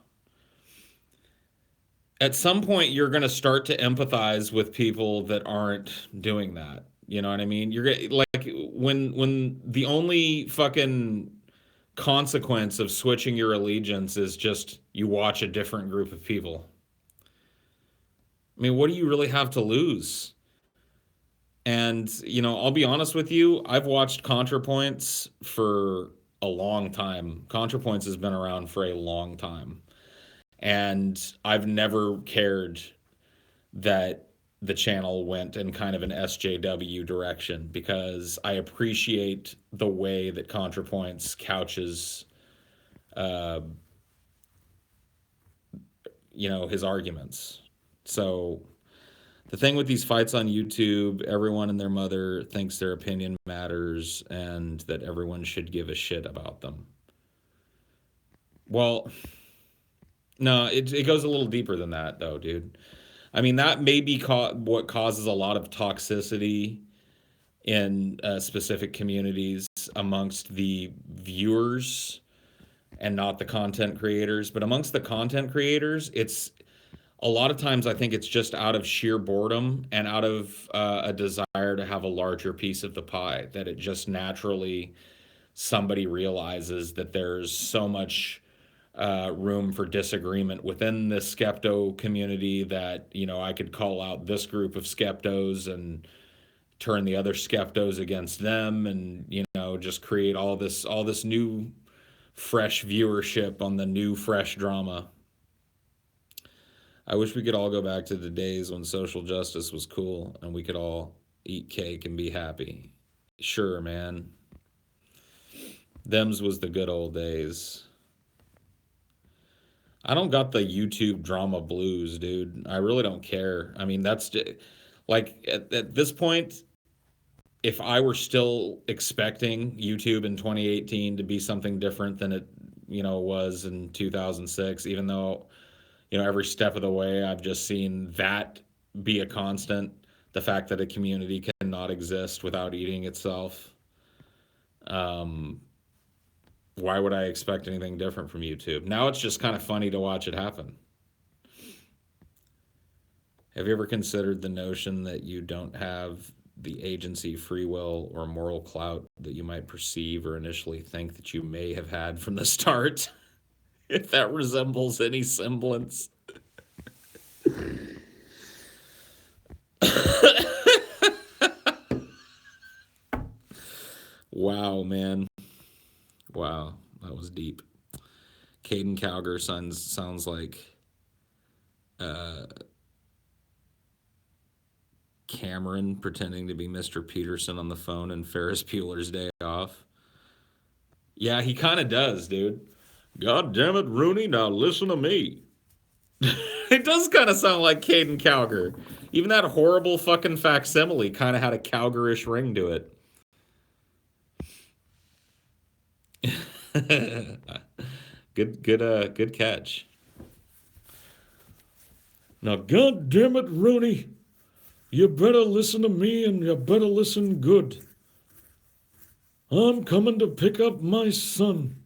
at some point you're going to start to empathize with people that aren't doing that. You know what I mean? Like when the only fucking consequence of switching your allegiance is just you watch a different group of people. I mean, what do you really have to lose? And, I'll be honest with you, I've watched ContraPoints for a long time. ContraPoints has been around for a long time. And I've never cared that the channel went in kind of an SJW direction because I appreciate the way that ContraPoints couches, uh, his arguments. So the thing with these fights on YouTube, everyone and their mother thinks their opinion matters and that everyone should give a shit about them. Well, no, it goes a little deeper than that, though, dude. I mean, that may be what causes a lot of toxicity in specific communities amongst the viewers and not the content creators. But amongst the content creators, it's a lot of times I think it's just out of sheer boredom and out of a desire to have a larger piece of the pie, that it just naturally somebody realizes that there's so much room for disagreement within the skepto community that, I could call out this group of skeptos and turn the other skeptos against them and, just create all this new fresh viewership on the new fresh drama. I wish we could all go back to the days when social justice was cool and we could all eat cake and be happy. Sure, man. Them's was the good old days. I don't got the YouTube drama blues, dude. I really don't care. I mean, that's just, like at this point, if I were still expecting YouTube in 2018 to be something different than it, was in 2006, even though, every step of the way I've just seen that be a constant. The fact that a community cannot exist without eating itself. Um, why would I expect anything different from YouTube? Now it's just kind of funny to watch it happen. Have you ever considered the notion that you don't have the agency, free will, or moral clout that you might perceive or initially think that you may have had from the start? If that resembles any semblance. Wow, man. Wow, that was deep. Caden Cowger sounds like uh, Cameron pretending to be Mr. Peterson on the phone in Ferris Bueller's Day Off. Yeah, he kind of does, dude. God damn it, Rooney, now listen to me. It does kind of sound like Caden Cowger. Even that horrible fucking facsimile kind of had a Cowgerish ring to it. Good catch. Now, God damn it, Rooney, you better listen to me and you better listen good. I'm coming to pick up my son.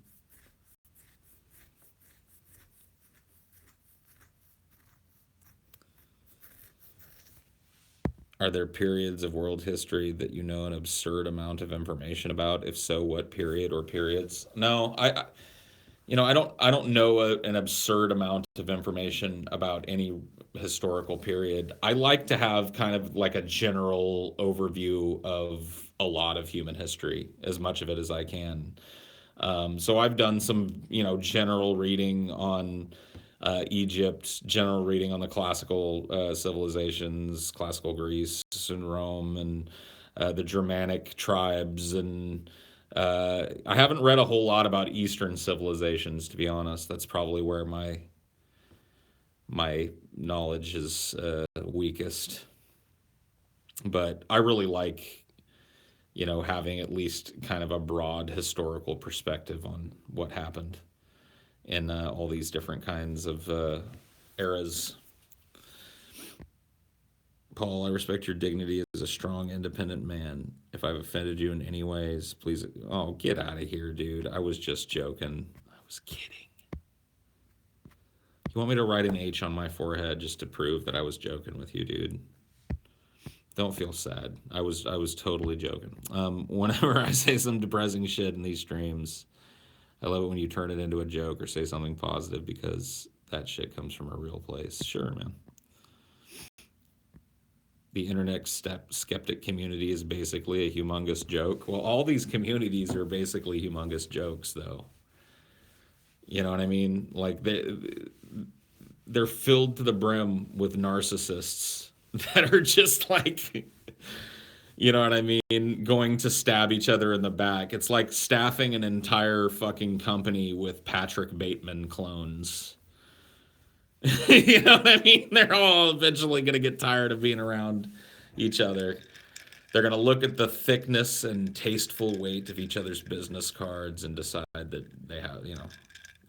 Are there periods of world history that you know an absurd amount of information about? If so, what period or periods? No, I don't know an absurd amount of information about any historical period. I like to have kind of like a general overview of a lot of human history, as much of it as I can. So I've done some, general reading on Egypt, general reading on the classical civilizations, classical Greece and Rome, and the Germanic tribes, and I haven't read a whole lot about Eastern civilizations, to be honest. That's probably where my knowledge is weakest. But I really like, having at least kind of a broad historical perspective on what happened in all these different kinds of eras. Paul, I respect your dignity as a strong, independent man. If I've offended you in any ways, please. Oh, get out of here, dude. I was just joking. I was kidding. You want me to write an H on my forehead just to prove that I was joking with you, dude? Don't feel sad. I was totally joking. Whenever I say some depressing shit in these streams, I love it when you turn it into a joke or say something positive because that shit comes from a real place. Sure, man. The internet skeptic community is basically a humongous joke. Well, all these communities are basically humongous jokes, though. You know what I mean? Like they're filled to the brim with narcissists that are just like, you know what I mean, going to stab each other in the back. It's like staffing an entire fucking company with Patrick Bateman clones. You know what I mean? They're all eventually going to get tired of being around each other. They're going to look at the thickness and tasteful weight of each other's business cards and decide that they have,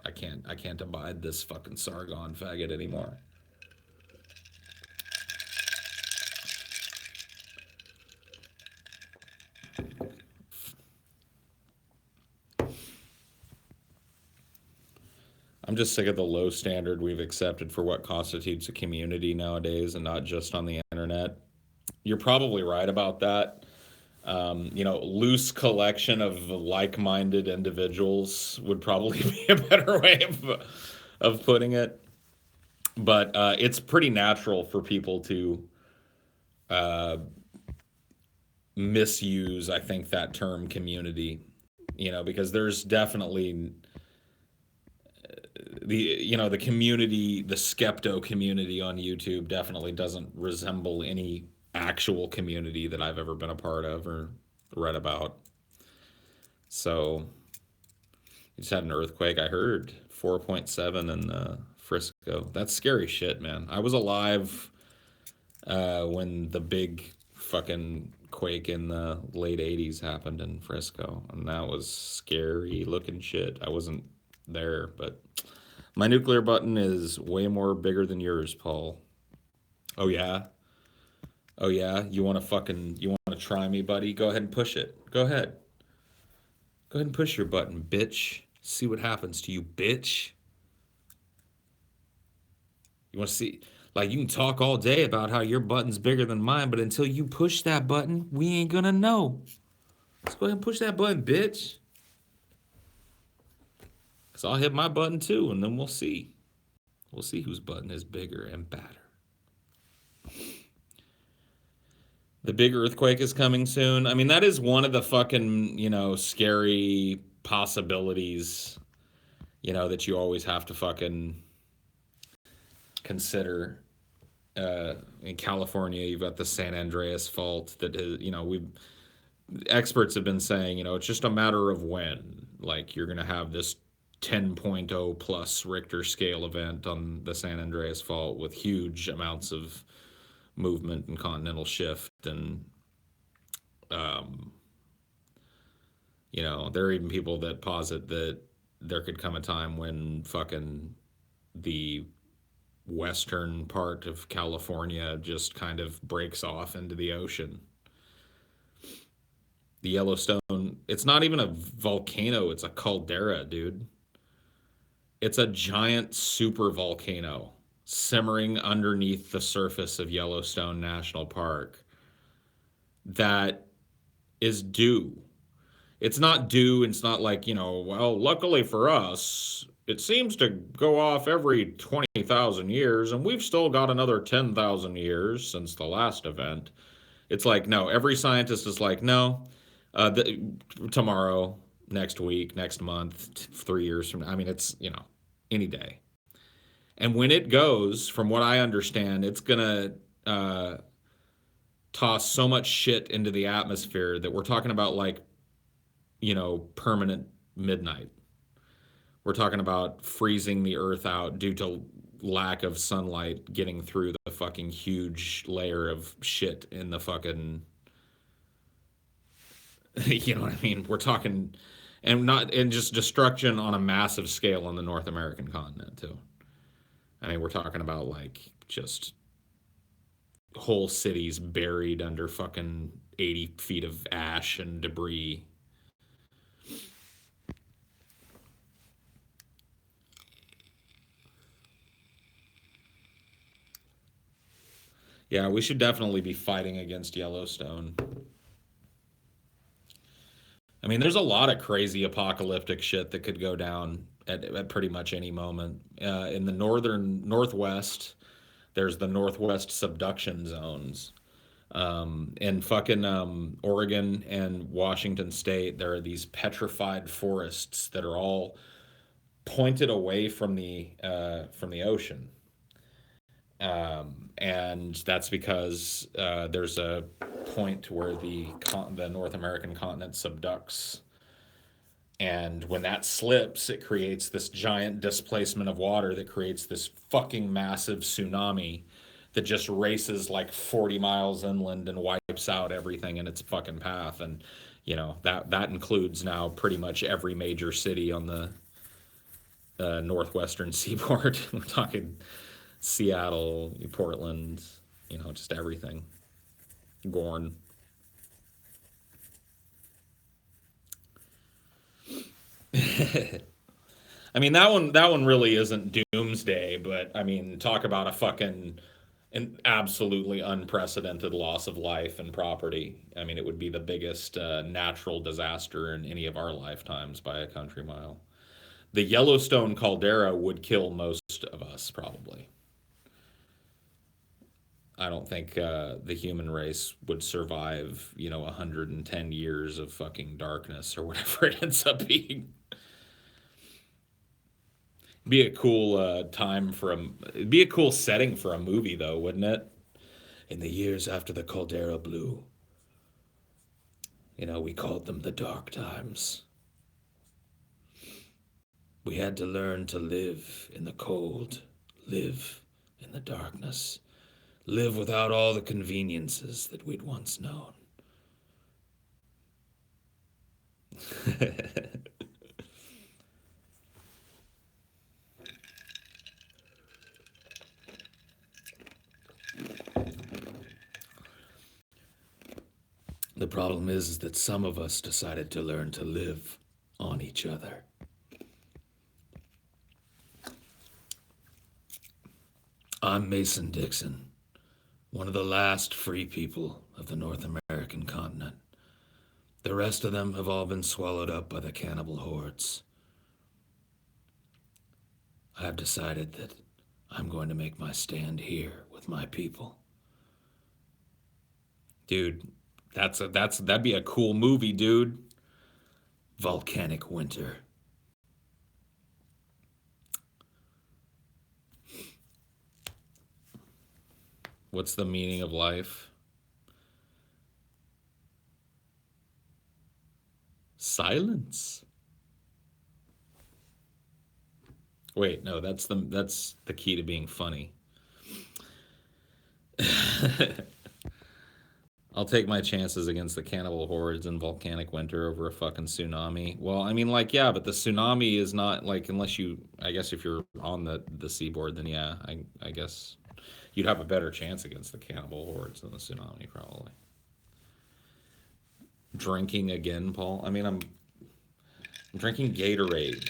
I can't abide this fucking Sargon faggot anymore. I'm just sick of the low standard we've accepted for what constitutes a community nowadays and not just on the internet. You're probably right about that. Loose collection of like-minded individuals would probably be a better way of putting it. But it's pretty natural for people to uh, misuse, I think, that term community. Because there's definitely the community, the skepto community on YouTube definitely doesn't resemble any actual community that I've ever been a part of or read about. So we just had an earthquake. I heard 4.7 in Frisco. That's scary shit, man. I was alive when the big fucking quake in the late 80s happened in Frisco, and that was scary looking shit. I wasn't there, but my nuclear button is way more bigger than yours, Paul. Oh yeah? Oh yeah? You want to try me, buddy? Go ahead and push it. Go ahead. Go ahead and push your button, bitch. See what happens to you, bitch. You want to see, like, you can talk all day about how your button's bigger than mine, but until you push that button, we ain't gonna know. Let's go ahead and push that button, bitch. Because I'll hit my button too, and then we'll see. We'll see whose button is bigger and badder. The big earthquake is coming soon. I mean, that is one of the fucking, scary possibilities, that you always have to fucking consider. In California, you've got the San Andreas fault that is, we experts have been saying, it's just a matter of when. Like, you're going to have this 10.0 plus Richter scale event on the San Andreas fault with huge amounts of movement and continental shift. And, there are even people that posit that there could come a time when fucking the western part of California just kind of breaks off into the ocean. The Yellowstone, it's not even a volcano, it's a caldera, dude. It's a giant super volcano simmering underneath the surface of Yellowstone National Park that is due. It's not due, it's not like, well, luckily for us, it seems to go off every 20,000 years, and we've still got another 10,000 years since the last event. It's like, no, every scientist is like, no, tomorrow, next week, next month, 3 years from now. I mean, it's, any day. And when it goes, from what I understand, it's going to toss so much shit into the atmosphere that we're talking about, like, permanent midnight. We're talking about freezing the earth out due to lack of sunlight getting through the fucking huge layer of shit in the fucking you know what I mean? We're talking and just destruction on a massive scale on the North American continent too. I mean, we're talking about like just whole cities buried under fucking 80 feet of ash and debris. Yeah, we should definitely be fighting against Yellowstone. I mean, there's a lot of crazy apocalyptic shit that could go down at pretty much any moment. In the northern northwest, there's the northwest subduction zones. In fucking Oregon and Washington State, there are these petrified forests that are all pointed away from the ocean. And that's because there's a point where the North American continent subducts, and when that slips, it creates this giant displacement of water that creates this fucking massive tsunami that just races like 40 miles inland and wipes out everything in its fucking path. And that includes now pretty much every major city on the northwestern seaboard. We're talking Seattle, Portland, just everything. Gorn. I mean, that one really isn't doomsday, but I mean, talk about a fucking an absolutely unprecedented loss of life and property. I mean, it would be the biggest natural disaster in any of our lifetimes by a country mile. The Yellowstone caldera would kill most of us, probably. I don't think the human race would survive, 110 years of fucking darkness or whatever it ends up being. Be a cool it'd be a cool setting for a movie though, wouldn't it? In the years after the caldera blew, we called them the dark times. We had to learn to live in the cold, live in the darkness, live without all the conveniences that we'd once known. The problem is that some of us decided to learn to live on each other. I'm Mason Dixon, one of the last free people of the North American continent. The rest of them have all been swallowed up by the cannibal hordes. I have decided that I'm going to make my stand here with my people. Dude, that'd be a cool movie, dude. Volcanic Winter. What's the meaning of life? Silence. Wait, no, that's the key to being funny. I'll take my chances against the cannibal hordes and volcanic winter over a fucking tsunami. Well, I mean, like, yeah, but the tsunami is not like unless I guess if you're on the seaboard, then yeah, I guess you'd have a better chance against the cannibal hordes than the tsunami probably. Drinking again, Paul. I mean, I'm drinking Gatorade.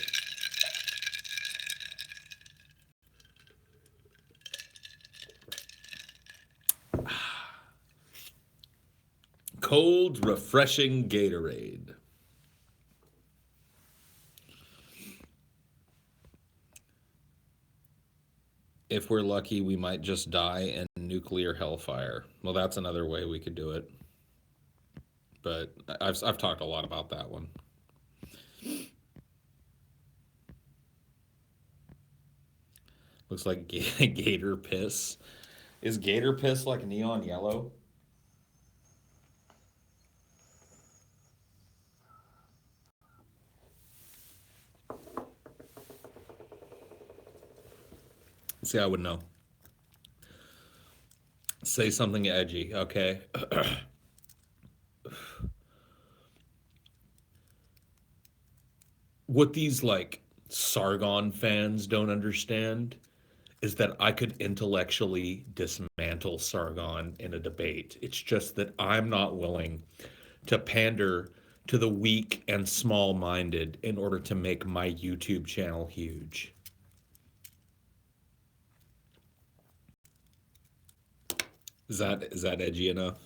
Cold, refreshing Gatorade. If we're lucky, we might just die in nuclear hellfire. Well, that's another way we could do it. But I've talked a lot about that one. Looks like gator piss. Is gator piss like neon yellow? See, I would know. Say something edgy, okay? What these like Sargon fans don't understand is that I could intellectually dismantle Sargon in a debate. It's just that I'm not willing to pander to the weak and small minded in order to make my YouTube channel huge. Is that edgy enough?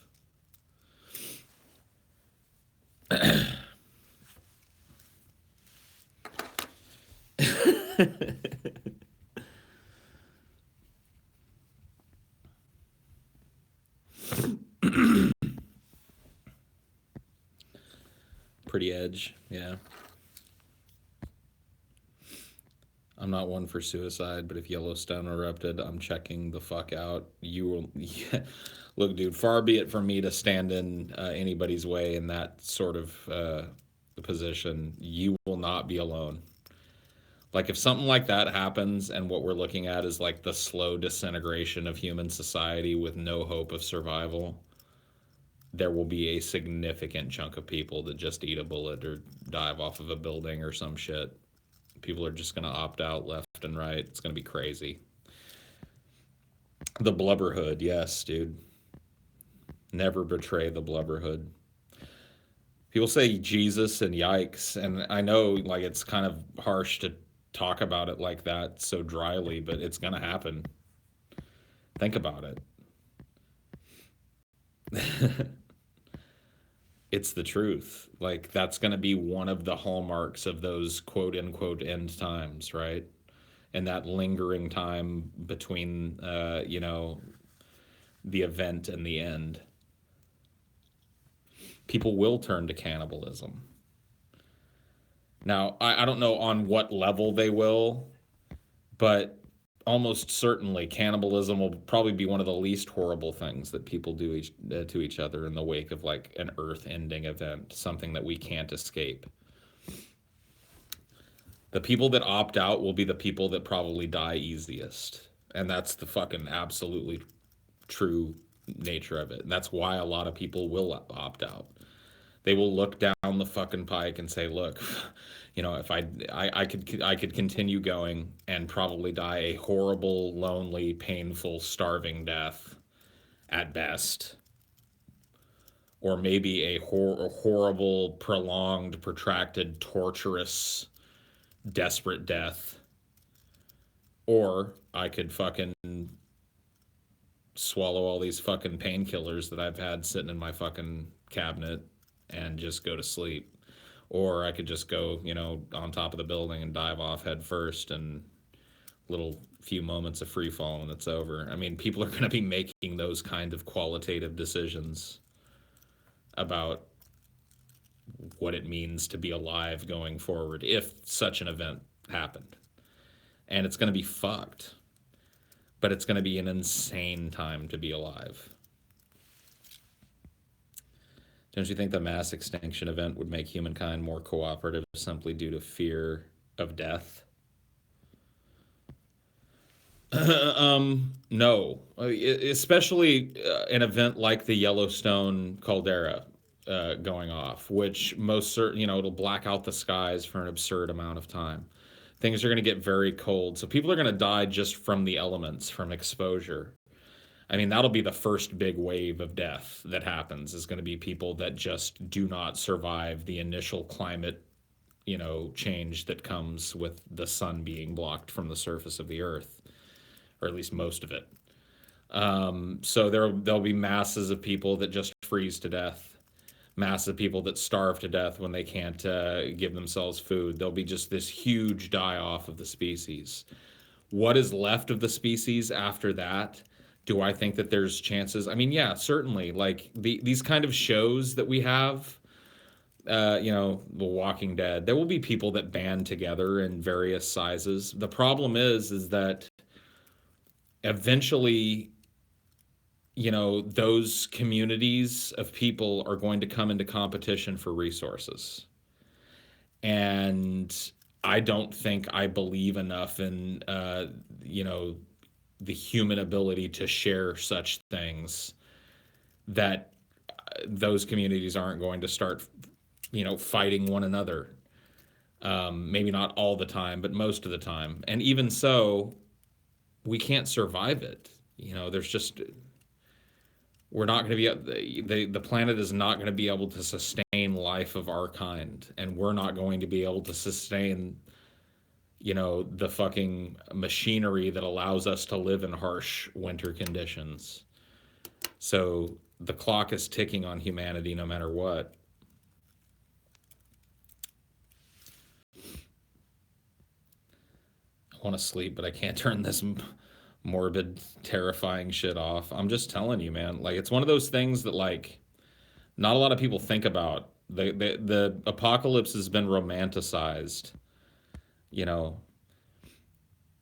Pretty edge, yeah. I'm not one for suicide, but if Yellowstone erupted, I'm checking the fuck out. You will, yeah. Look, dude. Far be it from me to stand in anybody's way in that sort of position. You will not be alone. Like if something like that happens, and what we're looking at is like the slow disintegration of human society with no hope of survival, there will be a significant chunk of people that just eat a bullet or dive off of a building or some shit. People are just going to opt out left and right. It's going to be crazy. The blubberhood, yes, dude. Never betray the blubberhood. People say Jesus and yikes, and I know like it's kind of harsh to talk about it like that so dryly, but it's going to happen. Think about it. It's the truth. Like that's going to be one of the hallmarks of those quote unquote end times, right? And that lingering time between, the event and the end. People will turn to cannibalism. Now, I don't know on what level they will, but almost certainly cannibalism will probably be one of the least horrible things that people do to each other in the wake of like an earth ending event, something that we can't escape. The people that opt out will be the people that probably die easiest. And that's the fucking absolutely true nature of it. And that's why a lot of people will opt out. They will look down the fucking pike and say, "Look, if I could continue going and probably die a horrible, lonely, painful, starving death at best, or maybe a horrible, prolonged, protracted, torturous, desperate death, or I could fucking swallow all these fucking painkillers that I've had sitting in my fucking cabinet and just go to sleep. Or I could just go, on top of the building and dive off head first and little few moments of free fall and it's over." I mean, people are going to be making those kind of qualitative decisions about what it means to be alive going forward if such an event happened. And it's going to be fucked. But it's going to be an insane time to be alive. Don't you think the mass extinction event would make humankind more cooperative simply due to fear of death? No. Especially an event like the Yellowstone caldera going off, which most certain, it'll black out the skies for an absurd amount of time. Things are going to get very cold. So people are going to die just from the elements, from exposure. I mean, that'll be the first big wave of death that happens, is going to be people that just do not survive the initial climate, change that comes with the sun being blocked from the surface of the earth, or at least most of it. So there'll be masses of people that just freeze to death, masses of people that starve to death when they can't give themselves food. There'll be just this huge die off of the species. What is left of the species after that? Do I think that there's chances? I mean, yeah, certainly. Like these kind of shows that we have, The Walking Dead, there will be people that band together in various sizes. The problem is that eventually, those communities of people are going to come into competition for resources. And I don't think I believe enough in, the human ability to share such things that those communities aren't going to start, fighting one another. Maybe not all the time, but most of the time. And even so, we can't survive it. There's just we're not going to be the planet is not going to be able to sustain life of our kind, and we're not going to be able to sustain the fucking machinery that allows us to live in harsh winter conditions. So the clock is ticking on humanity no matter what. I want to sleep, but I can't turn this morbid, terrifying shit off. I'm just telling you, man. Like, it's one of those things that, like, not a lot of people think about. The apocalypse has been romanticized. You know,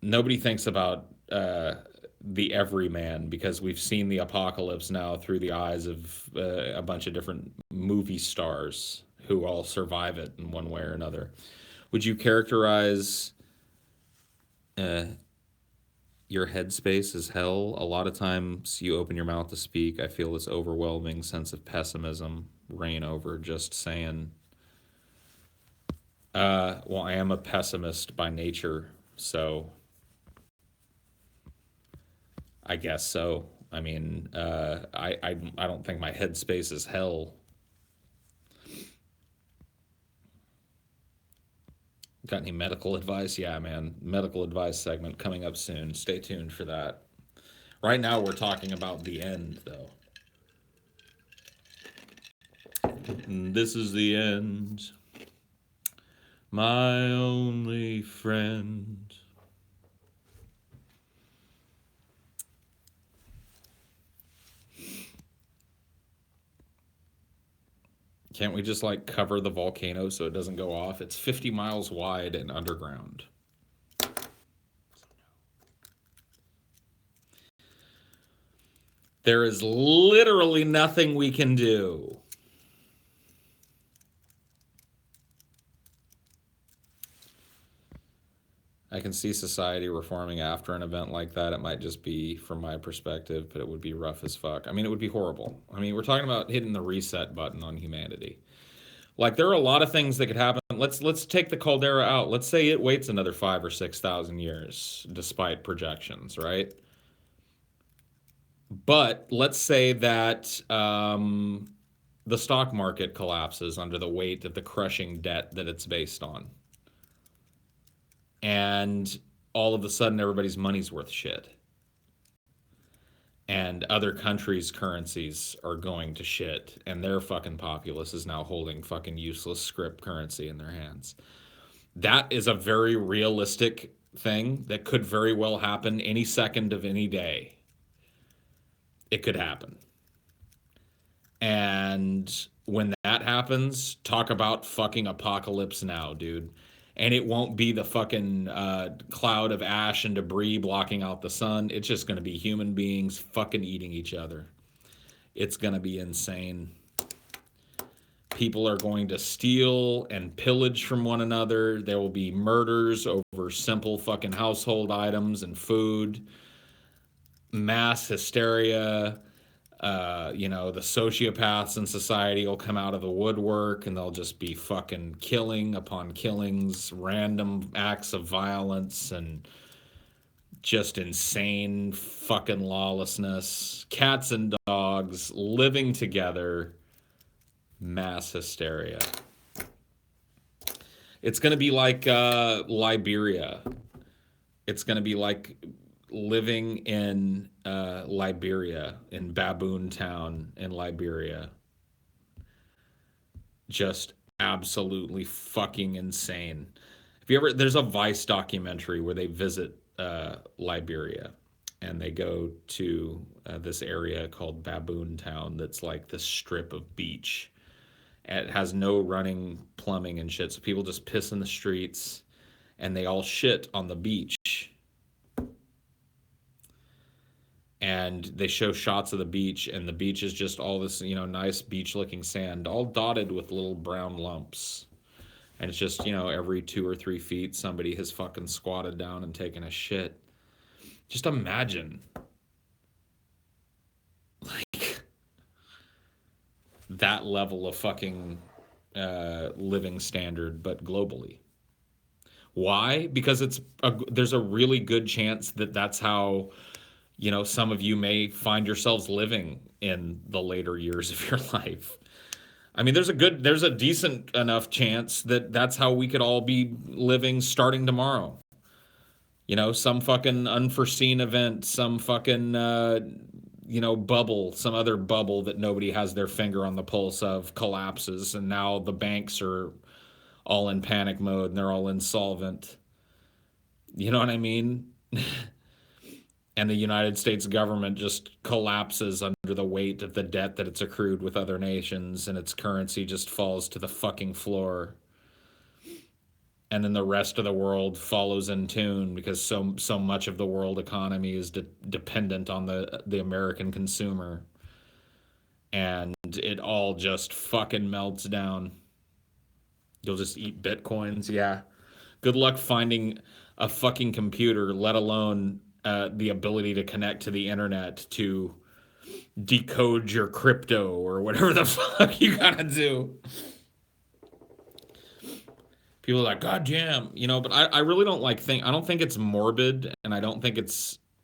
Nobody thinks about the everyman, because we've seen the apocalypse now through the eyes of a bunch of different movie stars who all survive it in one way or another. Would you characterize uh, your headspace as hell? A lot of times you open your mouth to speak, I feel this overwhelming sense of pessimism reign over. Just saying. Well, I am a pessimist by nature, so I guess so. I mean, I don't think my headspace is hell. Got any medical advice? Yeah, man. Medical advice segment coming up soon. Stay tuned for that. Right now, we're talking about the end, though. This is the end, my only friend. Can't we just like cover the volcano so it doesn't go off? It's 50 miles wide and underground. There is literally nothing we can do. I can see society reforming after an event like that. It might just be from my perspective, but it would be rough as fuck. I mean, it would be horrible. I mean, we're talking about hitting the reset button on humanity. Like, there are a lot of things that could happen. Let's take the caldera out. Let's say it waits another 5 or 6 thousand years, despite projections, right? But let's say that the stock market collapses under the weight of the crushing debt that it's based on, and all of a sudden everybody's money's worth shit, and other countries' currencies are going to shit, and their fucking populace is now holding fucking useless script currency in their hands. That is a very realistic thing that could very well happen any second of any day. It could happen. And when that happens, talk about fucking apocalypse now, dude. And it won't be the fucking cloud of ash and debris blocking out the sun. It's just going to be human beings fucking eating each other. It's going to be insane. People are going to steal and pillage from one another. There will be murders over simple fucking household items and food. Mass hysteria. The sociopaths in society will come out of the woodwork, and they'll just be fucking killing upon killings, random acts of violence, and just insane fucking lawlessness. Cats and dogs living together, mass hysteria. It's going to be like Liberia. It's going to be like living in Liberia, in Baboon Town in Liberia. Just absolutely fucking insane. If you ever, there's a Vice documentary where they visit Liberia, and they go to this area called Baboon Town that's like this strip of beach. And it has no running plumbing and shit, so people just piss in the streets, and they all shit on the beach. And they show shots of the beach, and the beach is just all this, nice beach-looking sand, all dotted with little brown lumps. And it's just, every 2 or 3 feet, somebody has fucking squatted down and taken a shit. Just imagine, like, that level of fucking living standard, but globally. Why? Because there's a really good chance that that's how, some of you may find yourselves living in the later years of your life. I mean, there's a decent enough chance that that's how we could all be living starting tomorrow. Some fucking unforeseen event, some fucking, bubble, some other bubble that nobody has their finger on the pulse of collapses, and now the banks are all in panic mode and they're all insolvent. You know what I mean? And the United States government just collapses under the weight of the debt that it's accrued with other nations, and its currency just falls to the fucking floor. And then the rest of the world follows in tune because so much of the world economy is dependent on the American consumer, and it all just fucking melts down. You'll just eat bitcoins, yeah. Good luck finding a fucking computer, let alone the ability to connect to the internet to decode your crypto or whatever the fuck you gotta do. People are like, God damn, but I really don't I don't think it's morbid, and I don't think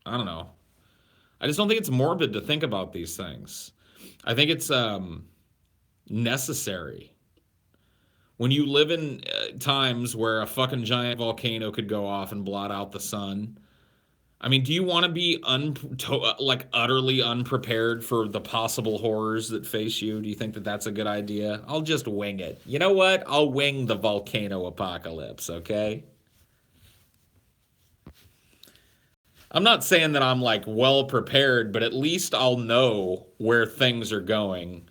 I don't know. I just don't think it's morbid to think about these things. I think it's necessary. When you live in times where a fucking giant volcano could go off and blot out the sun, I mean, do you want to be utterly unprepared for the possible horrors that face you? Do you think that that's a good idea? I'll just wing it. You know what? I'll wing the volcano apocalypse, okay? I'm not saying that I'm like well prepared, but at least I'll know where things are going,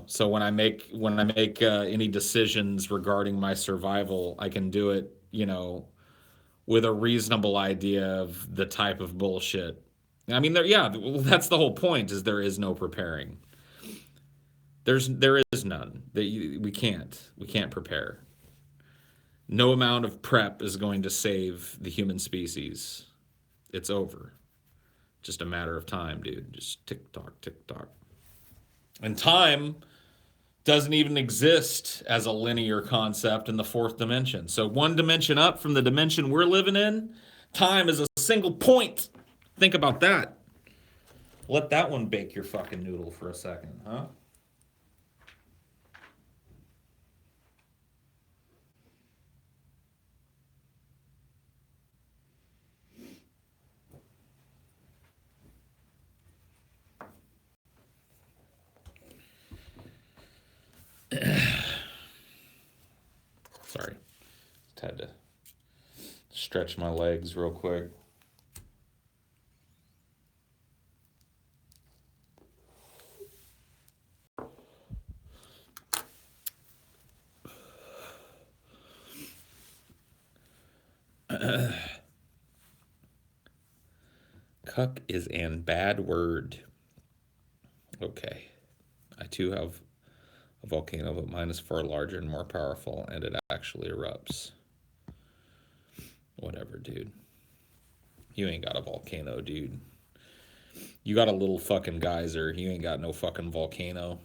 So when I make any decisions regarding my survival, I can do it, with a reasonable idea of the type of bullshit. I mean, yeah, that's the whole point. Is there is no preparing. There is none. We can't prepare. No amount of prep is going to save the human species. It's over. Just a matter of time, dude. Just tick tock, tick tock. And time doesn't even exist as a linear concept in the fourth dimension. So one dimension up from the dimension we're living in, time is a single point. Think about that. Let that one bake your fucking noodle for a second, huh? Sorry. Just had to stretch my legs real quick. Cuck is an bad word. Okay. I too have a volcano, but mine is far larger and more powerful, and it actually erupts. Whatever, dude. You ain't got a volcano, dude. You got a little fucking geyser. You ain't got no fucking volcano.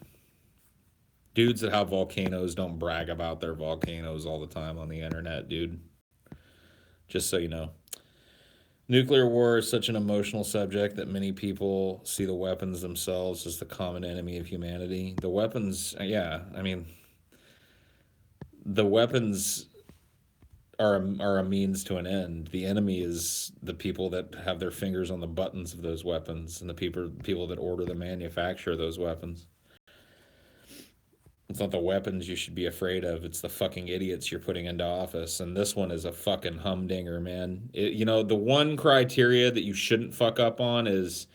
Dudes that have volcanoes don't brag about their volcanoes all the time on the internet, dude. Just so you know. Nuclear war is such an emotional subject that many people see the weapons themselves as the common enemy of humanity. The weapons, yeah, I mean, the weapons are a means to an end. The enemy is the people that have their fingers on the buttons of those weapons, and the people that order the manufacture of those weapons. It's not the weapons you should be afraid of. It's the fucking idiots you're putting into office. And this one is a fucking humdinger, man. The one criteria that you shouldn't fuck up on is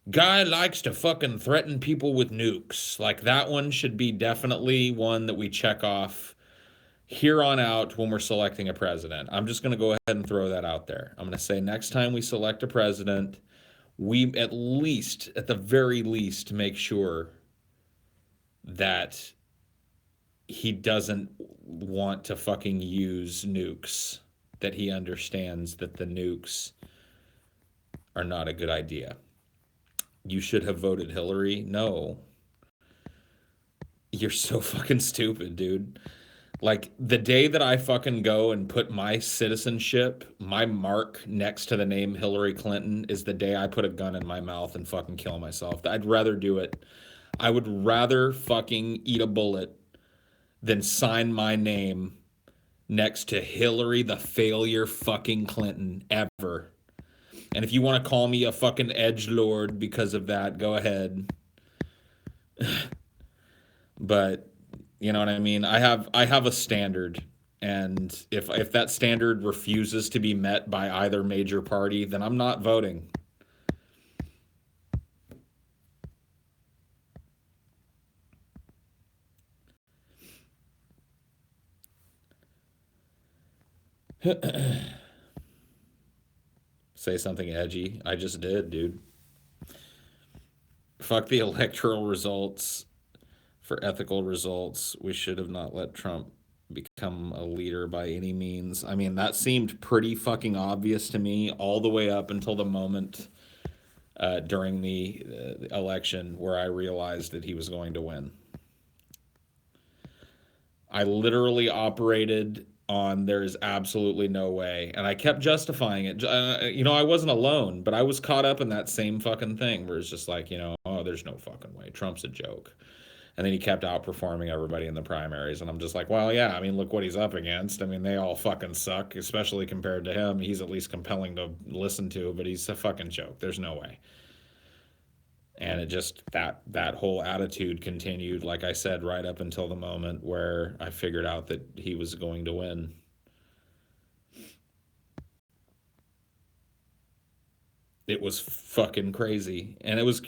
guy likes to fucking threaten people with nukes. Like, that one should be definitely one that we check off here on out when we're selecting a president. I'm just going to go ahead and throw that out there. I'm going to say next time we select a president, we at the very least, make sure that he doesn't want to fucking use nukes, that he understands that the nukes are not a good idea. You should have voted Hillary. No. You're so fucking stupid, dude. Like the day that I fucking go and put my citizenship, my mark next to the name Hillary Clinton is the day I put a gun in my mouth and fucking kill myself. I'd rather do it. I would rather fucking eat a bullet than sign my name next to Hillary the failure fucking Clinton ever. And if you want to call me a fucking edge lord because of that, go ahead. But you know what I mean? I have a standard, and if that standard refuses to be met by either major party, then I'm not voting. Say something edgy. I just did, dude. Fuck the electoral results. For ethical results, we should have not let Trump become a leader by any means. I mean, that seemed pretty fucking obvious to me all the way up until the moment during the election where I realized that he was going to win. I literally operated on there is absolutely no way. And I kept justifying it. I wasn't alone, but I was caught up in that same fucking thing where it's just like, oh, there's no fucking way. Trump's a joke. And then he kept outperforming everybody in the primaries. And I'm just like, well, yeah, I mean, look what he's up against. I mean, they all fucking suck, especially compared to him. He's at least compelling to listen to, but he's a fucking joke. There's no way. And it just that whole attitude continued, like I said, right up until the moment where I figured out that he was going to win. It was fucking crazy, and it was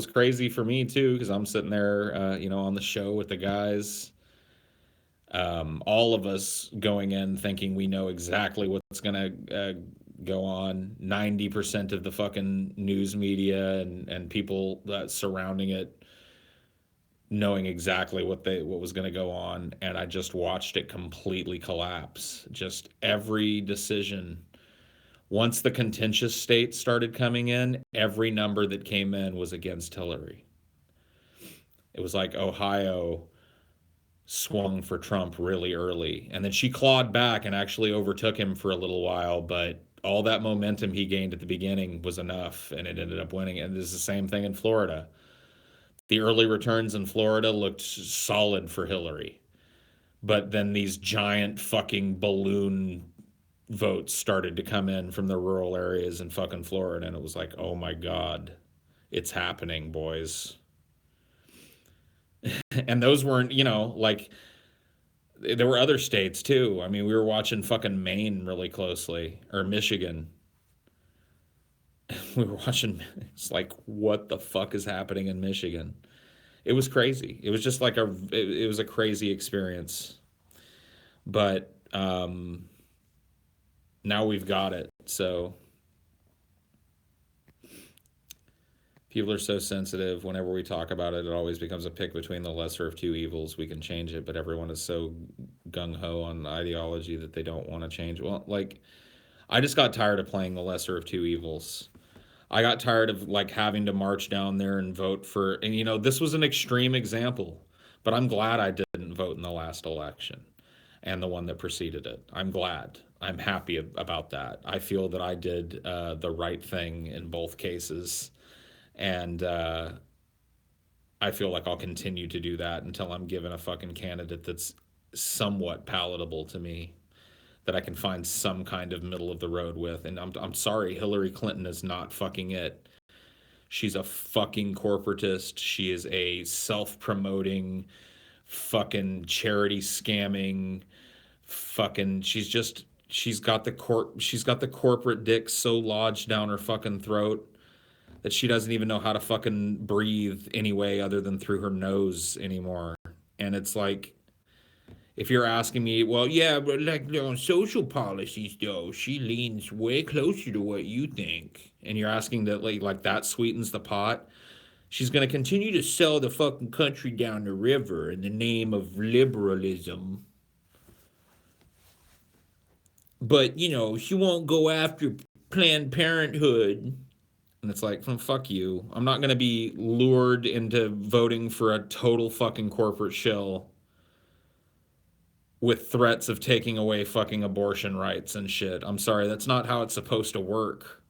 crazy for me too because I'm sitting there, on the show with the guys, all of us going in thinking we know exactly what's gonna go on. 90% of the fucking news media and people surrounding it knowing exactly what was going to go on, and I just watched it completely collapse. Just every decision. Once the contentious states started coming in, every number that came in was against Hillary. It was like Ohio swung for Trump really early, and then she clawed back and actually overtook him for a little while, but all that momentum he gained at the beginning was enough, and it ended up winning. And this is the same thing in Florida. The early returns in Florida looked solid for Hillary. But then these giant fucking balloon votes started to come in from the rural areas in fucking Florida, and it was like, oh my God, it's happening, boys. And those weren't, like, there were other states too. I mean, we were watching fucking Maine really closely, or Michigan. We were watching, it's like, what the fuck is happening in Michigan? It was crazy. It was just like it was a crazy experience. But now we've got it. So people are so sensitive. Whenever we talk about it, it always becomes a pick between the lesser of two evils. We can change it, but everyone is so gung ho on ideology that they don't want to change. Well, like, I just got tired of playing the lesser of two evils. I got tired of like having to march down there and vote for, and this was an extreme example, but I'm glad I didn't vote in the last election and the one that preceded it. I'm glad. I'm happy about that. I feel that I did the right thing in both cases, and I feel like I'll continue to do that until I'm given a fucking candidate that's somewhat palatable to me, that I can find some kind of middle of the road with. And I'm sorry, Hillary Clinton is not fucking it. She's a fucking corporatist. She is a self-promoting fucking charity scamming fucking she's got the corporate dick so lodged down her fucking throat that she doesn't even know how to fucking breathe anyway other than through her nose anymore. And it's like, if you're asking me, well, yeah, but like on social policies, though, she leans way closer to what you think. And you're asking that, like that sweetens the pot. She's going to continue to sell the fucking country down the river in the name of liberalism. But, she won't go after Planned Parenthood. And it's like, fuck you. I'm not going to be lured into voting for a total fucking corporate shill with threats of taking away fucking abortion rights and shit. I'm sorry, that's not how it's supposed to work.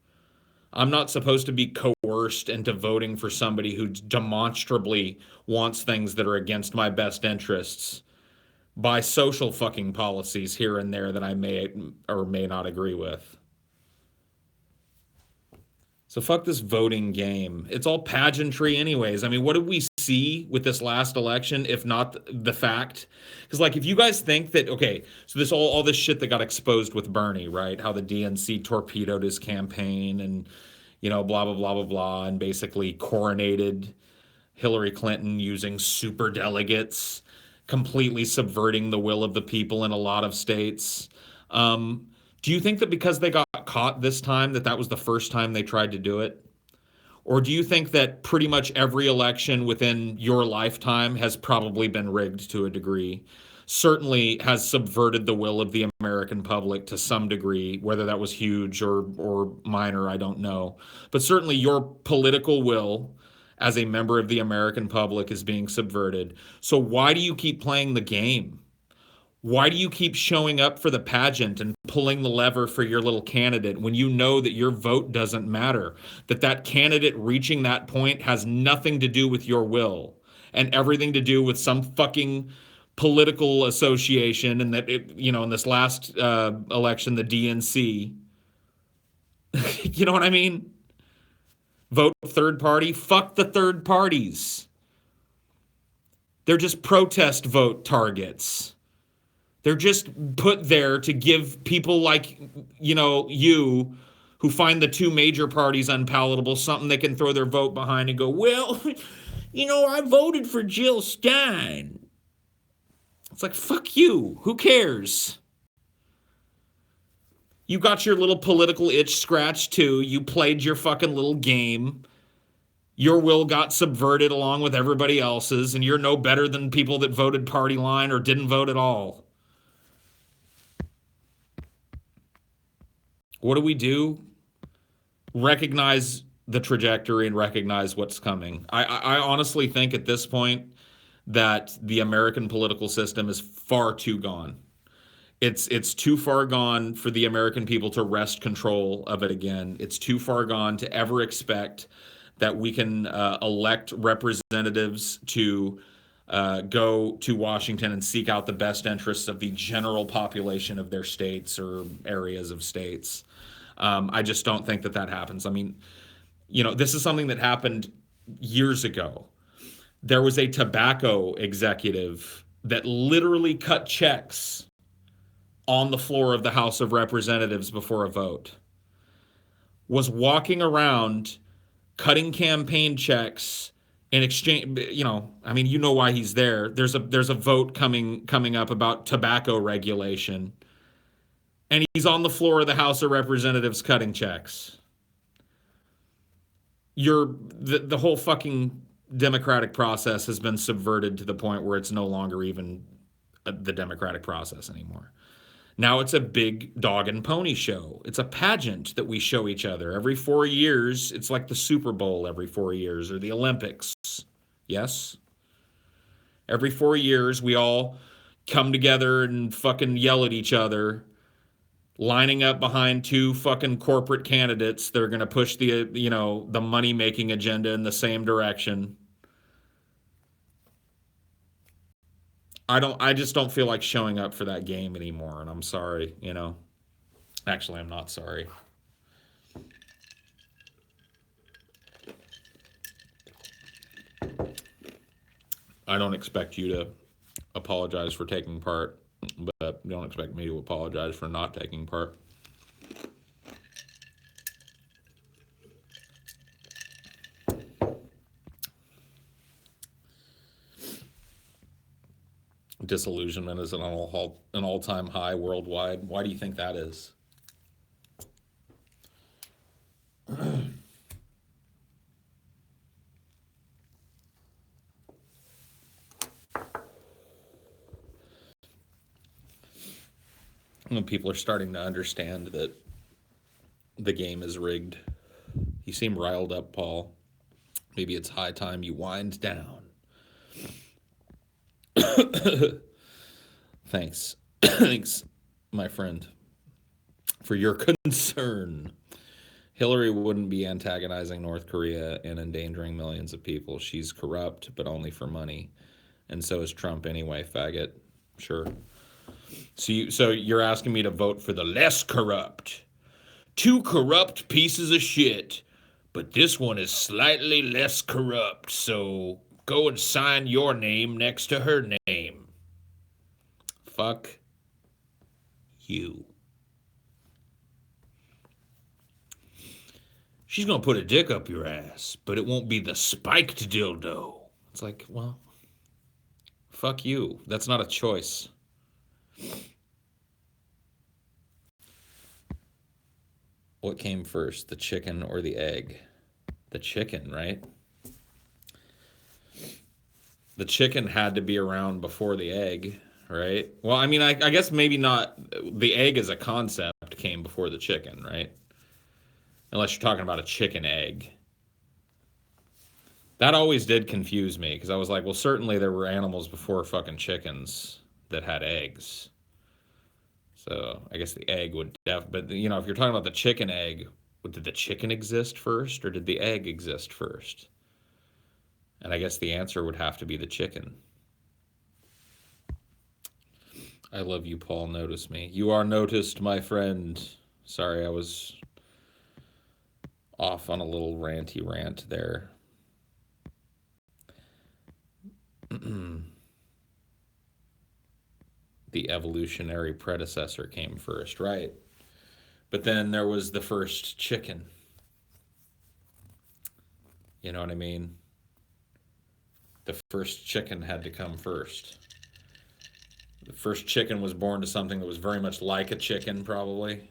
I'm not supposed to be coerced into voting for somebody who demonstrably wants things that are against my best interests by social fucking policies here and there that I may or may not agree with. So fuck this voting game. It's all pageantry anyways. I mean, what did we see with this last election if not the fact? Cuz like if you guys think that okay, so this all this shit that got exposed with Bernie, right? How the DNC torpedoed his campaign and blah blah blah blah blah and basically coronated Hillary Clinton using super delegates, completely subverting the will of the people in a lot of states. Um, do you think that because they got caught this time, that was the first time they tried to do it? Or do you think that pretty much every election within your lifetime has probably been rigged to a degree? Certainly has subverted the will of the American public to some degree, whether that was huge or minor, I don't know. But certainly your political will as a member of the American public is being subverted. So why do you keep playing the game? Why do you keep showing up for the pageant and pulling the lever for your little candidate when you know that your vote doesn't matter? That candidate reaching that point has nothing to do with your will and everything to do with some fucking political association, and that in this last election, the DNC. You know what I mean? Vote third party. Fuck the third parties. They're just protest vote targets. They're just put there to give people like, you who find the two major parties unpalatable something they can throw their vote behind and go, well, I voted for Jill Stein. It's like, fuck you. Who cares? You got your little political itch scratched too. You played your fucking little game. Your will got subverted along with everybody else's, and you're no better than people that voted party line or didn't vote at all. What do? Recognize the trajectory and recognize what's coming. I honestly think at this point that the American political system is far too gone. It's too far gone for the American people to wrest control of it again. It's too far gone to ever expect that we can elect representatives to go to Washington and seek out the best interests of the general population of their states or areas of states. I just don't think that happens. I mean, this is something that happened years ago. There was a tobacco executive that literally cut checks on the floor of the House of Representatives before a vote, was walking around cutting campaign checks in exchange. Why he's there. There's a vote coming up about tobacco regulation, and he's on the floor of the House of Representatives cutting checks. The whole fucking democratic process has been subverted to the point where it's no longer even the democratic process anymore. Now it's a big dog and pony show. It's a pageant that we show each other every 4 years. It's like the Super Bowl every 4 years, or the Olympics. Yes? Every 4 years, we all come together and fucking yell at each other, lining up behind two fucking corporate candidates that are going to push the money-making agenda in the same direction. I just don't feel like showing up for that game anymore, and I'm sorry, Actually, I'm not sorry. I don't expect you to apologize for taking part, but don't expect me to apologize for not taking part. Disillusionment is an all-time high worldwide. Why do you think that is? When people are starting to understand that the game is rigged. You seem riled up, Paul. Maybe it's high time you wind down. Thanks. Thanks, my friend, for your concern. Hillary wouldn't be antagonizing North Korea and endangering millions of people. She's corrupt, but only for money. And so is Trump anyway, faggot. Sure. So you're asking me to vote for the less corrupt. Two corrupt pieces of shit. But this one is slightly less corrupt, so go and sign your name next to her name. Fuck you. She's gonna put a dick up your ass, but it won't be the spiked dildo. It's like, well, fuck you. That's not a choice. What came first, the chicken or the egg? The chicken, right? The chicken had to be around before the egg, right? Well, I mean, I guess maybe not. The egg as a concept came before the chicken, right? Unless you're talking about a chicken egg. That always did confuse me because I was like, well, certainly there were animals before fucking chickens that had eggs. So I guess the egg would but you know, if you're talking about the chicken egg, did the chicken exist first or did the egg exist first? And I guess the answer would have to be the chicken. I love you, Paul. Notice me. You are noticed, my friend. Sorry, I was off on a little ranty rant there. The evolutionary predecessor came first, right? But then there was the first chicken. You know what I mean? The first chicken had to come first. The first chicken was born to something that was very much like a chicken, probably.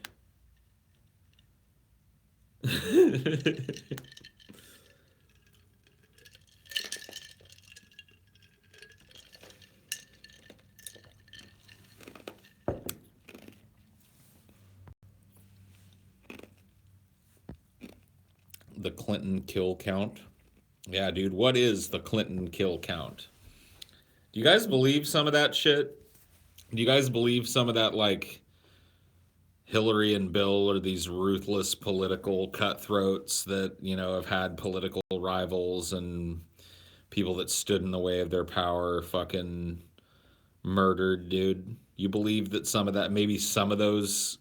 The Clinton kill count. Yeah, dude, what is the Clinton kill count? Do you guys believe some of that shit? Do you guys believe some of that, like, Hillary and Bill are these ruthless political cutthroats that, you know, have had political rivals and people that stood in the way of their power fucking murdered, dude? You believe that some of that, maybe some of those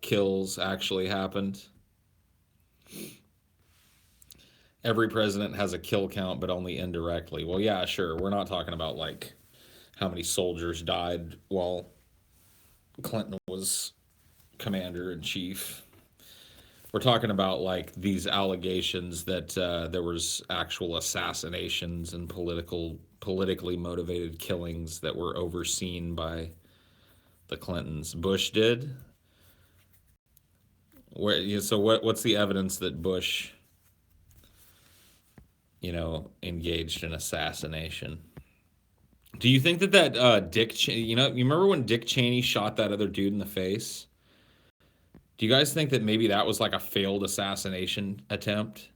kills actually happened? Every president has a kill count, but only indirectly. Well, yeah, sure. We're not talking about like how many soldiers died while Clinton was commander in chief. We're talking about like these allegations that there was actual assassinations and politically motivated killings that were overseen by the Clintons. Bush did. So what's the evidence that Bush, you know, engaged in assassination? Do you think that Dick Cheney, you know, you remember when Dick Cheney shot that other dude in the face? Do you guys think that maybe that was like a failed assassination attempt?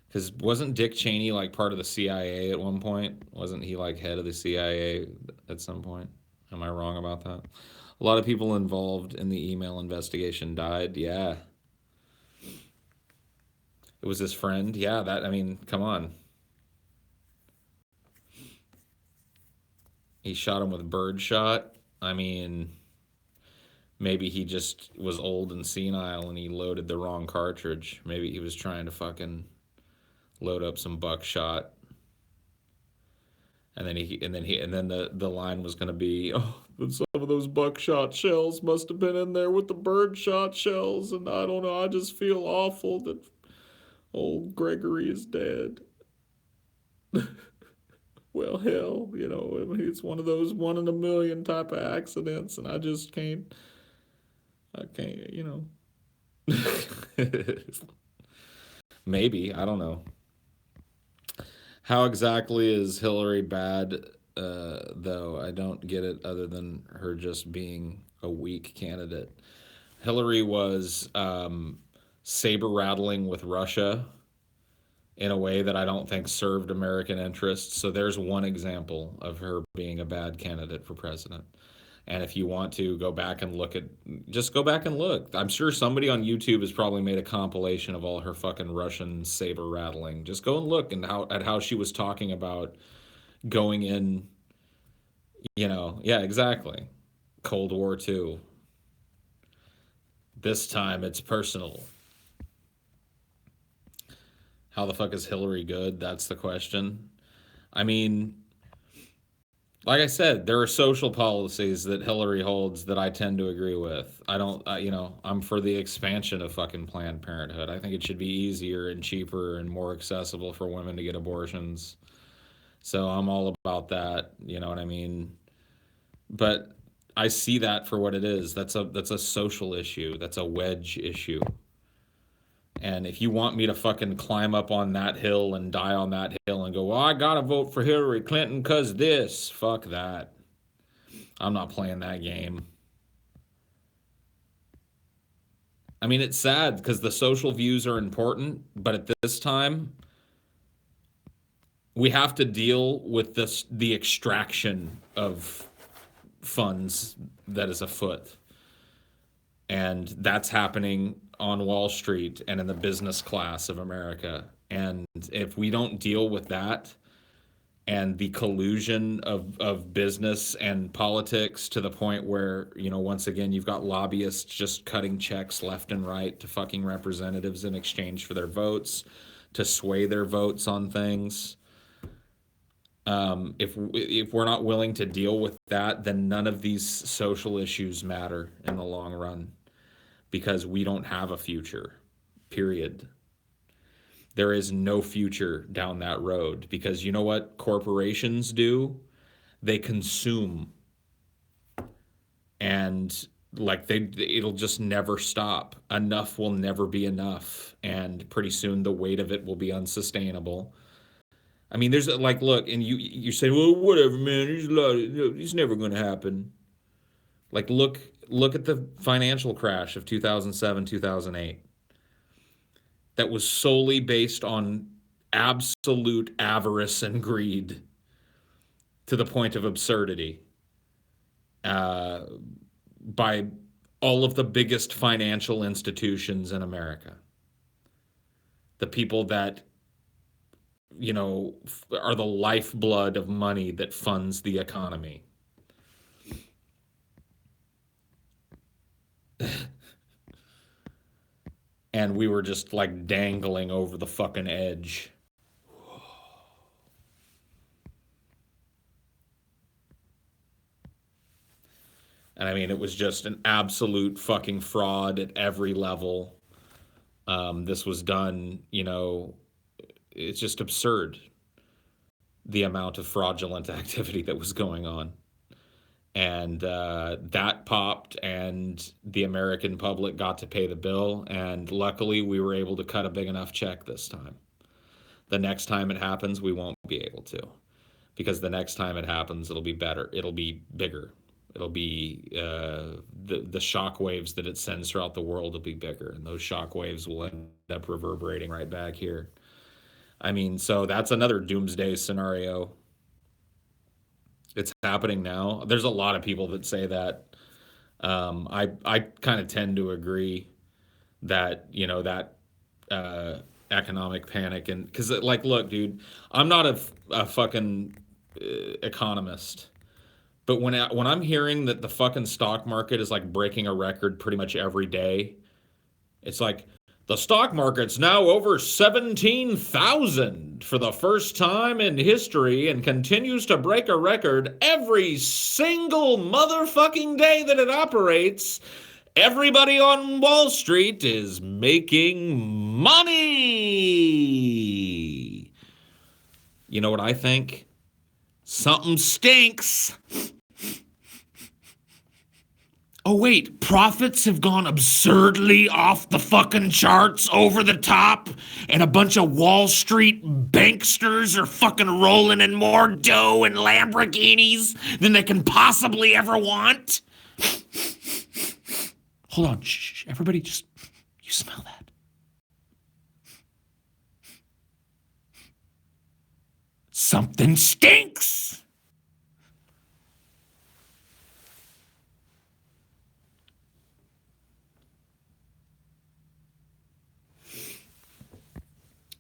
Because wasn't Dick Cheney like part of the CIA at one point? Wasn't he like head of the CIA at some point? Am I wrong about that? A lot of people involved in the email investigation died. Yeah. It was his friend. Yeah, I mean, come on. He shot him with birdshot. I mean, maybe he just was old and senile and he loaded the wrong cartridge. Maybe he was trying to fucking load up some buckshot. And then the line was going to be, oh, some of those buckshot shells must have been in there with the birdshot shells, and I don't know, I just feel awful that old Gregory is dead. Well, hell, you know, I mean, it's one of those one in a million type of accidents, and I just can't, you know. Maybe, I don't know. How exactly is Hillary bad, though? I don't get it other than her just being a weak candidate. Hillary was saber rattling with Russia in a way that I don't think served American interests. So there's one example of her being a bad candidate for president. And if you want to go back and look at, just go back and look. I'm sure somebody on YouTube has probably made a compilation of all her fucking Russian saber rattling. Just go and look and how she was talking about going in, yeah, exactly. Cold War II. This time it's personal. How the fuck is Hillary good? That's the question. I mean, like I said, there are social policies that Hillary holds that I tend to agree with. I don't, I'm for the expansion of fucking Planned Parenthood. I think it should be easier and cheaper and more accessible for women to get abortions. So I'm all about that. You know what I mean? But I see that for what it is. That's a social issue. That's a wedge issue. And if you want me to fucking climb up on that hill and die on that hill and go, well, I gotta vote for Hillary Clinton because this, fuck that. I'm not playing that game. I mean, it's sad because the social views are important, but at this time, we have to deal with the extraction of funds that is afoot. And that's happening on Wall Street and in the business class of America. And if we don't deal with that and the collusion of business and politics to the point where, once again, you've got lobbyists just cutting checks left and right to fucking representatives in exchange for their votes, to sway their votes on things. If we're not willing to deal with that, then none of these social issues matter in the long run because we don't have a future, period. There is no future down that road because you know what corporations do? They consume, and like it'll just never stop. Enough will never be enough, and pretty soon the weight of it will be unsustainable. I mean, there's like, look, and you say, well, whatever, man. There's a lot. It's never going to happen. Like, look at the financial crash of 2007, 2008. That was solely based on absolute avarice and greed to the point of absurdity by all of the biggest financial institutions in America. The people that, are the lifeblood of money that funds the economy. And we were just like dangling over the fucking edge. And I mean, it was just an absolute fucking fraud at every level. This was done, it's just absurd the amount of fraudulent activity that was going on. And that popped, and the American public got to pay the bill. And luckily, we were able to cut a big enough check this time. The next time it happens, we won't be able to, because the next time it happens, it'll be better. It'll be bigger. It'll be the shock waves that it sends throughout the world will be bigger, and those shock waves will end up reverberating right back here. I mean, so that's another doomsday scenario. It's happening now. There's a lot of people that say that. I kind of tend to agree that that economic panic, and because like, look, dude, I'm not a fucking economist. But when I'm hearing that the fucking stock market is like breaking a record pretty much every day, it's like the stock market's now over 17,000 for the first time in history and continues to break a record every single motherfucking day that it operates. Everybody on Wall Street is making money. You know what I think? Something stinks. Oh, wait, profits have gone absurdly off the fucking charts, over the top, and a bunch of Wall Street banksters are fucking rolling in more dough and Lamborghinis than they can possibly ever want? Hold on, shh, everybody just, you smell that? Something stinks!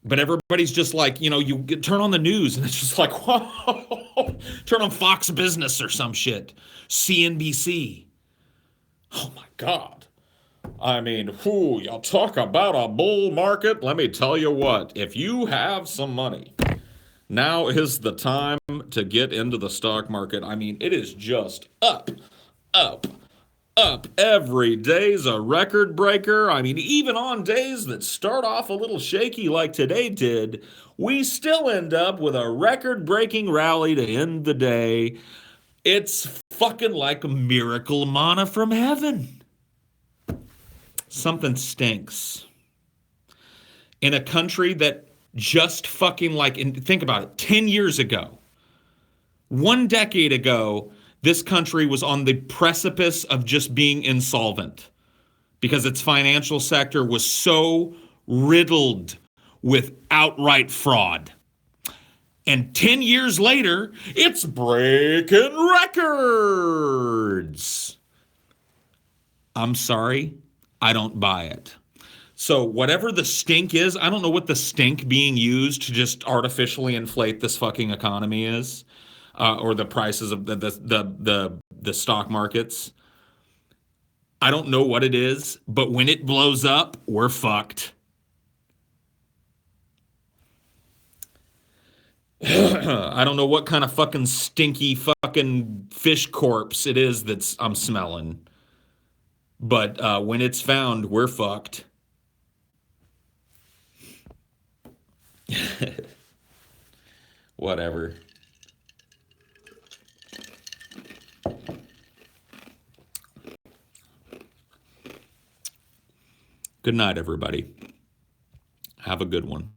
But everybody's just like, you turn on the news and it's just like, whoa, turn on Fox Business or some shit, CNBC. Oh my God. I mean, whoo, y'all talk about a bull market. Let me tell you what, if you have some money, now is the time to get into the stock market. I mean, it is just up, up, up. Every day's a record breaker. I mean, even on days that start off a little shaky like today did, we still end up with a record breaking rally to end the day. It's fucking like a miracle manna from heaven. Something stinks. In a country that just fucking think about it, 10 years ago, 1 decade ago, this country was on the precipice of just being insolvent because its financial sector was so riddled with outright fraud. And 10 years later, it's breaking records. I'm sorry, I don't buy it. So whatever the stink is, I don't know what the stink being used to just artificially inflate this fucking economy is, or the prices of the stock markets. I don't know what it is, but when it blows up, we're fucked. I don't know what kind of fucking stinky fucking fish corpse it is I'm smelling, but when it's found, we're fucked. Whatever. Good night, everybody. Have a good one.